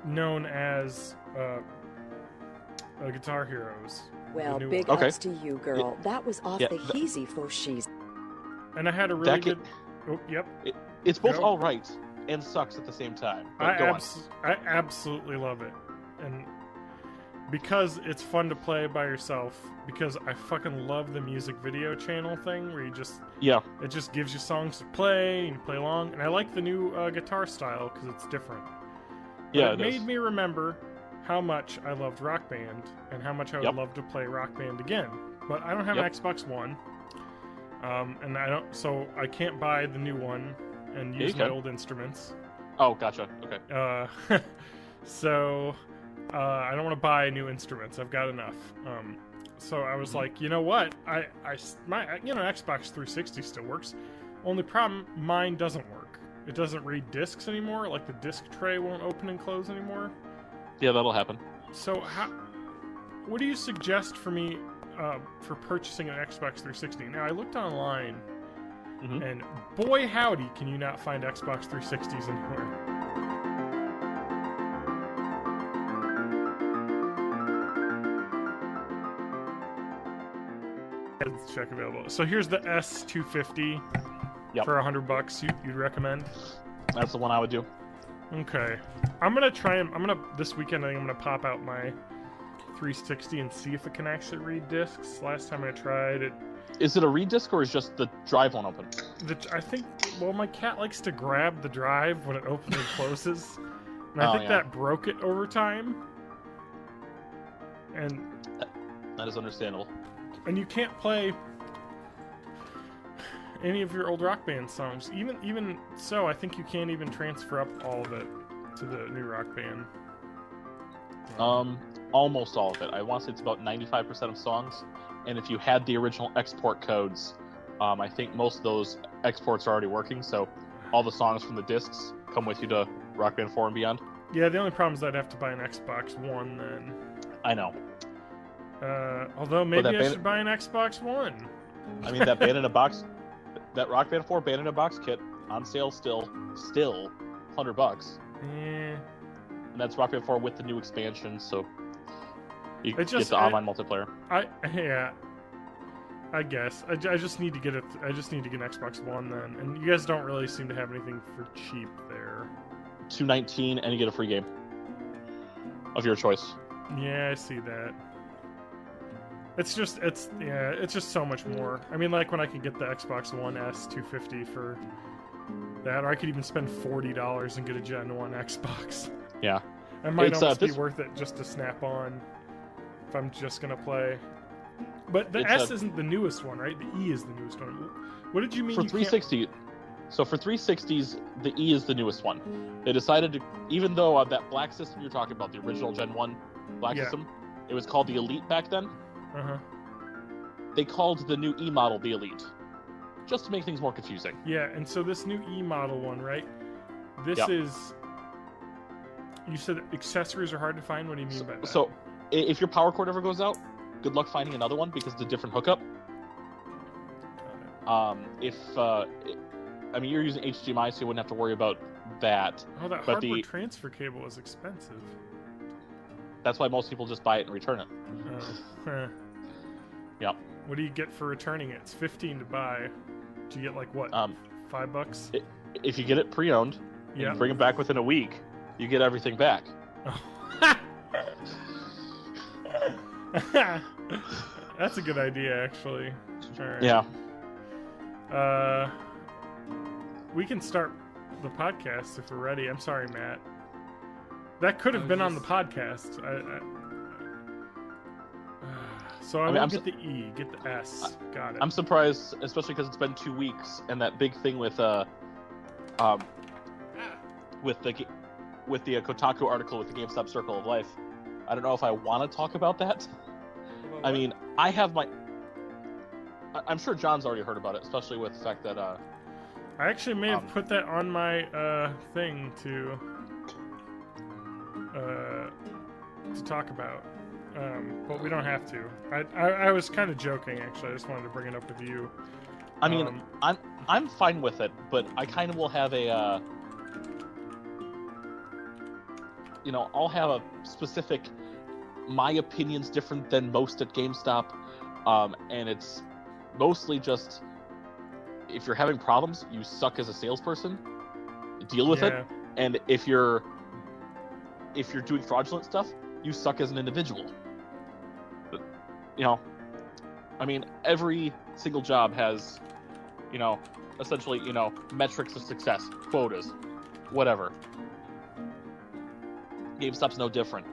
known as Guitar Heroes. Well, the new big one. Okay. ups to you, girl. That was off Yeah, the heezy for she's. And I had a really That good. Oh, yep. It's both Go. all right and sucks at the same time. But go on. I absolutely love it, and because it's fun to play by yourself. Because I fucking love the music video channel thing where you just Yeah. it just gives you songs to play and you play along. And I like the new guitar style because it's different. But Yeah, it it made is. me remember how much I loved Rock Band and how much I would Yep. love to play Rock Band again. But I don't have Yep. an Xbox One, and so I can't buy the new one and Yeah, use you my can. old instruments. Oh, gotcha. Okay. So I don't want to buy new instruments. I've got enough. So I was like, you know what? My Xbox 360 still works. Only problem, mine doesn't work. It doesn't read discs anymore. Like the disc tray won't open and close anymore. Yeah, that'll happen. So what do you suggest for me for purchasing an Xbox 360? Now I looked online, Mhm. and boy howdy, can you not find Xbox 360s anywhere. Let's check available. So here's the S250 Yep. for $100. You'd recommend? That's the one I would do. Okay. This weekend I think I'm gonna pop out my 360 and see if it can actually read discs. Last time I tried it, Is it a read disc or is just the drive one open? I think, well, my cat likes to grab the drive when it opens and closes. And I Oh, think yeah. that broke it over time. And That is understandable. you can't play any of your old Rock Band songs. Even so, I think you can't even transfer up all of it to the new Rock Band. Almost all of it. I want to say it's about 95% of songs. And if you had the original export codes, I think most of those exports are already working. So all the songs from the discs come with you to Rock Band 4 and beyond. Yeah, the only problem is I'd have to buy an Xbox One then. I know. Although maybe that I band- should buy an Xbox One. I mean, that Band in a Box, that Rock Band 4 Band in a Box kit on sale still $100. Yeah. And that's Rock Band 4 with the new expansion, so you It get just- the online multiplayer. I guess I just need to get it. I just need to get an Xbox One then, and you guys don't really seem to have anything for cheap there. $219 and you get a free game of your choice. Yeah, I see that. It's just so much more. I mean, like when I could get the Xbox One S 250 for that, or I could even spend $40 and get a Gen 1 Xbox. Yeah. It might It's, almost be this- worth it just to snap on if I'm just gonna play. But the It's S a- isn't the newest one, right? The E is the newest one. What did you mean? For you can't- 360, so for 360s, the E is the newest one. They decided to, even though that black system you're talking about, the original Gen 1 black Yeah. system, it was called the Elite back then. Uh-huh. They called the new E model the Elite, just to make things more confusing. Yeah, and so this new E model one, right? This Yep. is. You said accessories are hard to find. What do you mean by that? So, if your power cord ever goes out, good luck finding another one because it's a different hookup. I mean, you're using HDMI, so you wouldn't have to worry about that. Oh, that but hardware the- transfer cable is expensive. That's why most people just buy it and return it. Huh. Yep. What do you get for returning it? It's $15 to buy. Do you get like what? $5? If you get it pre-owned, and Yeah. you bring it back within a week, you get everything back. That's a good idea, actually. All right. Yeah. We can start the podcast if we're ready. I'm sorry, Matt. That could have I was been on the just- podcast. So I mean, will I'm get the E, get the S. Got it. I'm surprised, especially because it's been 2 weeks, and that big thing with the Kotaku article with the GameStop Circle of Life. I don't know if I want to talk about that. I mean, I have my. I'm sure John's already heard about it, especially with the fact that I actually may have put that on my thing to talk about, but we don't have to. I was kind of joking, actually. I just wanted to bring it up with you. I mean, I'm fine with it, but I kind of will have a, I'll have a specific. My opinion's different than most at GameStop, and it's mostly just if you're having problems, you suck as a salesperson. Deal with it, and if you're doing fraudulent stuff, you suck as an individual. But, I mean, every single job has, essentially, metrics of success, quotas, whatever. GameStop's no different.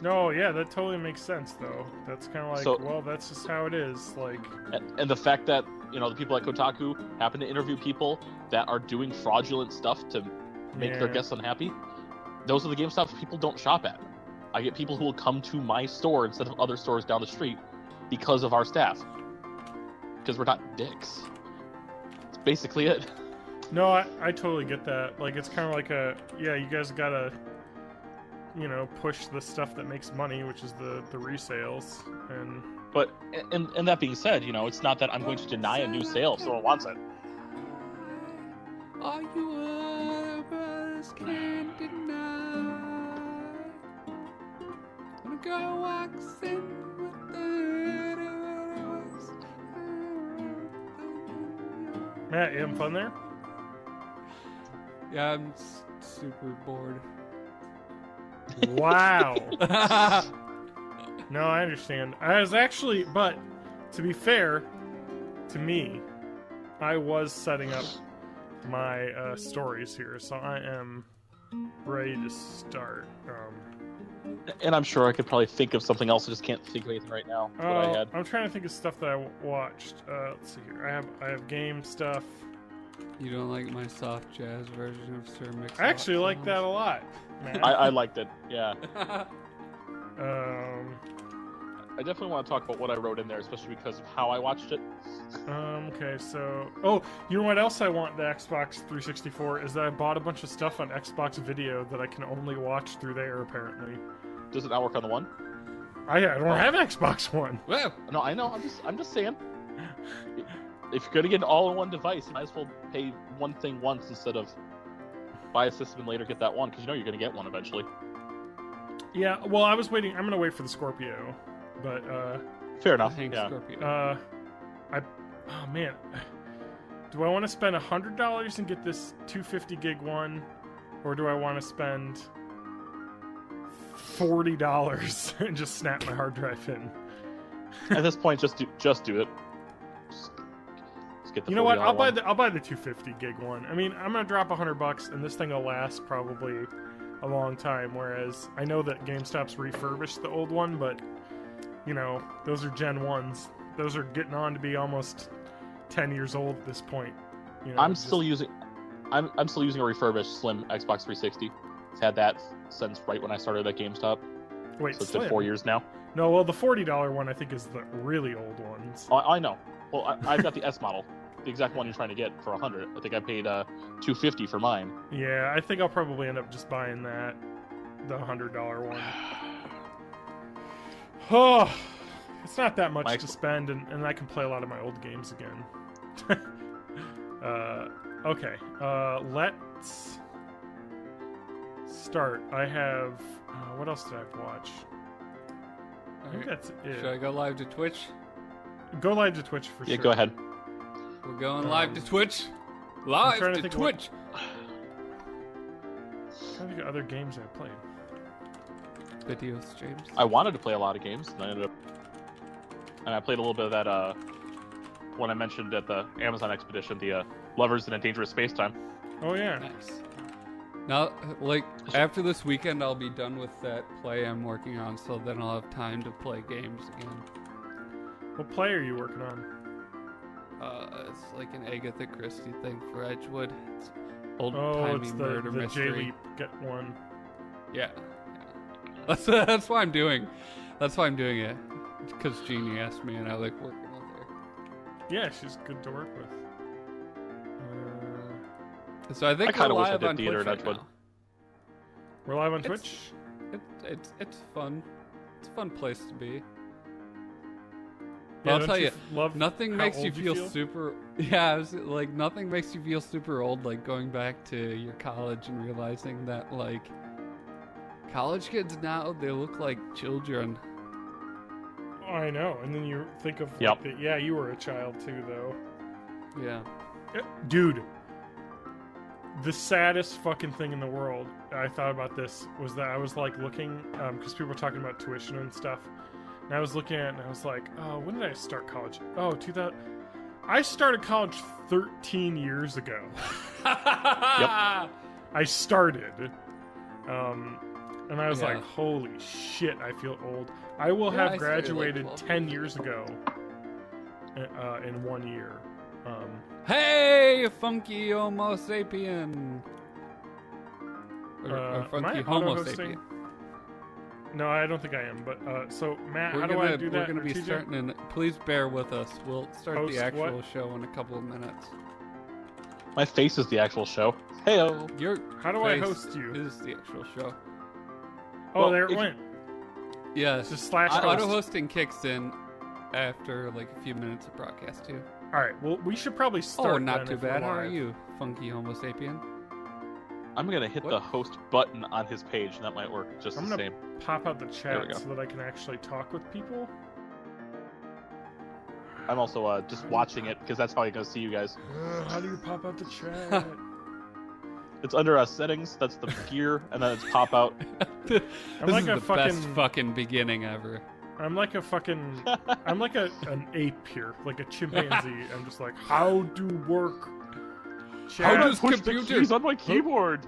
No, yeah, that totally makes sense, though. That's kind of like, well, that's just how it is. Like, and the fact that the people at Kotaku happen to interview people that are doing fraudulent stuff to make their guests unhappy. Those are the GameStop people don't shop at. I get people who will come to my store instead of other stores down the street because of our staff. Because we're not dicks. That's basically it. No, I totally get that. Like, it's kind of like you guys gotta, push the stuff that makes money, which is the resales. But that being said, it's not that I'm going to deny a new sale if someone wants it. All you other brothers can't deny. When a girl walks in with the Matt, you having fun there? Yeah, I'm super bored. Wow. No, I understand. I was actually, but to be fair to me, I was setting up my stories here, so I am ready to start. And I'm sure I could probably think of something else. I just can't think of anything right now. What I had. I'm trying to think of stuff that I watched. Let's see here. I have game stuff. You don't like my soft jazz version of Sir Mix? I actually like that a lot, man. I liked it. Yeah. I definitely want to talk about what I wrote in there, especially because of how I watched it. Okay, so... you know what else I want the Xbox 360 for is that I bought a bunch of stuff on Xbox Video that I can only watch through there, apparently. Does it not work on the One? I don't have an Xbox One. Well, no, I know. I'm just saying. If you're going to get an all-in-one device, you might as well pay one thing once instead of buy a system and later get that one, because you're going to get one eventually. Yeah, well, I was waiting. I'm going to wait for the Scorpio, but... Fair enough, Scorpio. Oh, man. Do I want to spend $100 and get this 250 gig one, or do I want to spend $40 and just snap my hard drive in? At this point, just do it. Just get the. You know what? I'll buy one. the 250 gig one. I mean, I'm gonna drop $100, and this thing will last probably a long time. Whereas I know that GameStop's refurbished the old one, but those are Gen 1s. Those are getting on to be almost 10 years old at this point. I'm still using a refurbished slim Xbox 360. It's had that since right when I started at GameStop. Wait, so it's been 4 years now. No, well, the $40 one I think is the really old ones. Oh, I know. Well, I've got the S model, the exact one you're trying to get for $100. I think I paid $250 for mine. Yeah, I think I'll probably end up just buying the $100 one. Oh, it's not that much to spend, and I can play a lot of my old games again. Okay, let's start. I have... what else did I watch? I think that's it. Should I go live to Twitch? Go live to Twitch for sure. Yeah, go ahead. We're going live to Twitch. Live to Twitch. I'm trying to think of other games I played. Video streams. I wanted to play a lot of games, and I played a little bit of that one I mentioned at the Amazon expedition, the Lovers in a Dangerous Space-Time. Oh yeah. Nice. Now, after this weekend, I'll be done with that play I'm working on, so then I'll have time to play games again. What play are you working on? It's like an Agatha Christie thing for Edgewood. It's old-timey murder mystery. J-Leap get one. Yeah. That's why I'm doing. That's why I'm doing it. Because Jeannie asked me, and I like working with her. Yeah, she's good to work with. So I think I kind of wish I live did on theater Twitch in Edgewood. right We're live on Twitch. It's fun. It's a fun place to be. Yeah, I'll don't tell you, love nothing how makes you old feel super. Yeah, I was, like nothing makes you feel super old. Like going back to your college and realizing that like college kids now they look like children. Oh, I know. And then you think of Yep. like, that. Yeah, you were a child too, though. Yeah. Dude, the saddest fucking thing in the world, I thought about this, was that I was like looking, because people were talking about tuition and stuff, and I was looking at it and I was like, oh, when did I start college? Oh, 2000. I started college 13 years ago. Yep. I started. And I was Yeah. like, holy shit, I feel old. I will Yeah, have I started, like, graduated 12 10 years years ago in 1 year. Hey, funky Homo sapien. Or Am I funky Homo auto-hosting? sapien. No, I don't think I am. But so Matt, We're how gonna do I do that? we're gonna be TJ? starting in. Please bear with us. We'll start Host the actual what? show in a couple of minutes. My face is the actual show. Heyo. Your How do I face host you? Is the actual show. Oh, Well, there it if- went. Yeah. It's just slash host. Auto hosting kicks in after like a few minutes of broadcast too. All right. Well, we should probably start. Oh, not then too if we're bad. How are live. you, funky Homo sapien? I'm gonna hit What? the host button on his page, and that might work just I'm the gonna same. pop out the There chat we go. so that I can actually talk with people. I'm also just watching it because that's how I can see you guys. How do you pop out the chat? It's under settings. That's the gear, and then it's pop out. This like is a the fucking- best fucking beginning ever. I'm like a fucking. I'm like an ape here, like a chimpanzee. I'm just like, how do work? Chat. How I does push the computer- keys on my keyboard?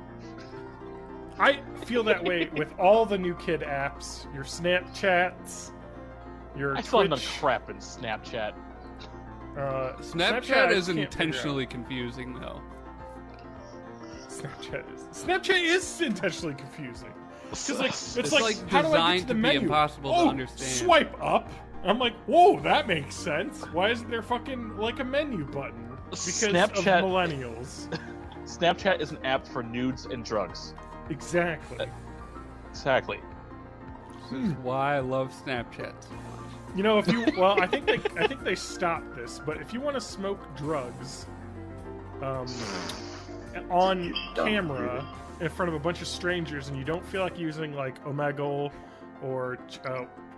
I feel that way with all the new kid apps, your Snapchats, your I still have Twitch. enough crap in Snapchat. Snapchat I is can't figure intentionally confusing though. out. Snapchat is intentionally confusing. Because like it's like, like how do I get designed to the to be menu? impossible to Oh, understand. swipe up. I'm like, whoa, that makes sense. Why isn't there fucking like a menu button? Because Snapchat- of millennials. Snapchat is an app for nudes and drugs. Exactly. Exactly. This is why I love Snapchat so much. You know, if you I think they stopped this, but if you want to smoke drugs, on camera in front of a bunch of strangers, and you don't feel like using like Omegle or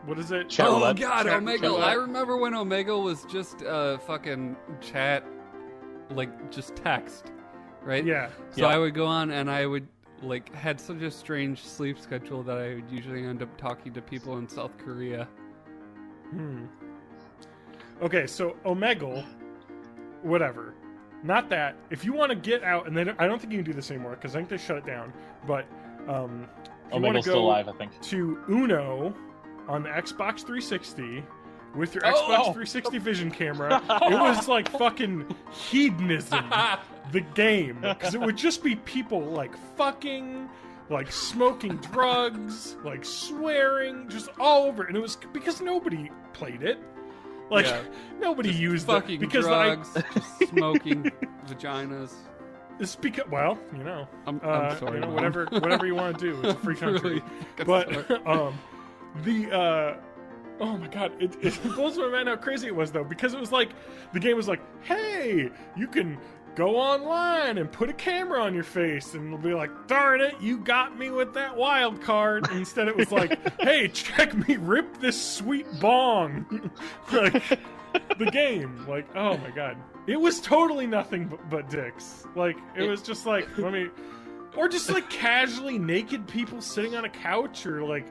what is it? Chat Oh roulette. god, Chat Omegle! roulette. I remember when Omegle was just fucking chat, like just text, right? Yeah. So Yeah. I would go on and I would like had such a strange sleep schedule that I would usually end up talking to people in South Korea. Okay, so Omegle, whatever. Not that. If you want to get out, and I don't think you can do this anymore because I think they shut it down. But if you want Omegle's to still go alive, I think. to Uno on the Xbox 360 with your Oh, Xbox oh. 360 vision camera, it was like fucking hedonism. The game, because it would just be people like fucking, like smoking drugs, like swearing, just all over, and it was because nobody played it. Like Yeah. nobody used Fucking it because drugs, just smoking vaginas. it's because you know, I'm sorry, you know, Mom. whatever you want to do. It's a free country. Really, But oh my god, it blows my mind how crazy it was though, because it was like the game was like, hey, you can go online and put a camera on your face, and it'll be like, darn it, you got me with that wild card. And instead it was like, hey, check me rip this sweet bong. Like the game, like, oh my god, it was totally nothing but dicks. Like it was just like, or just like casually naked people sitting on a couch, or like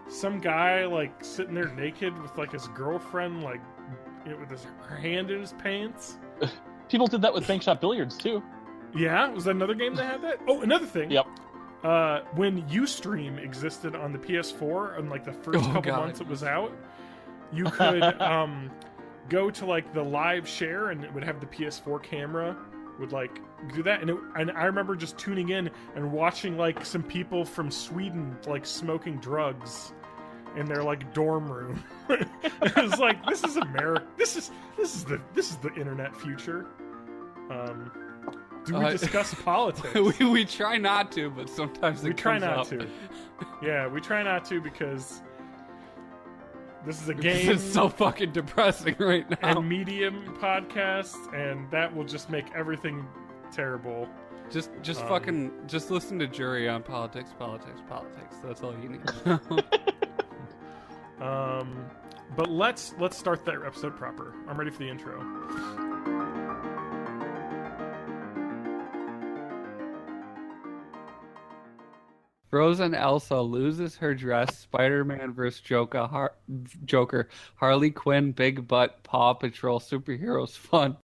some guy like sitting there naked with like his girlfriend, like, you know, with her hand in his pants. People did that with Bank Shot Billiards too. Yeah, was that another game that had that? Oh, another thing. Yep. When Ustream existed on the PS4, and like the first couple God. months it was out, you could go to like the live share, and it would have the PS4 camera would like do that, and I remember just tuning in and watching like some people from Sweden like smoking drugs in their like dorm room. It was like, this is America. This is the internet future. Do we discuss politics? we try not to, but sometimes We it try comes not up. to. Yeah, we try not to because this is a game. This is so fucking depressing right now. and medium podcast, and that will just make everything terrible. Just listen to Jury on politics. That's all you need. But let's start that episode proper. I'm ready for the intro. Frozen Elsa loses her dress. Spider-Man vs. Joker. Harley Quinn. Big butt. Paw Patrol. Superheroes fun.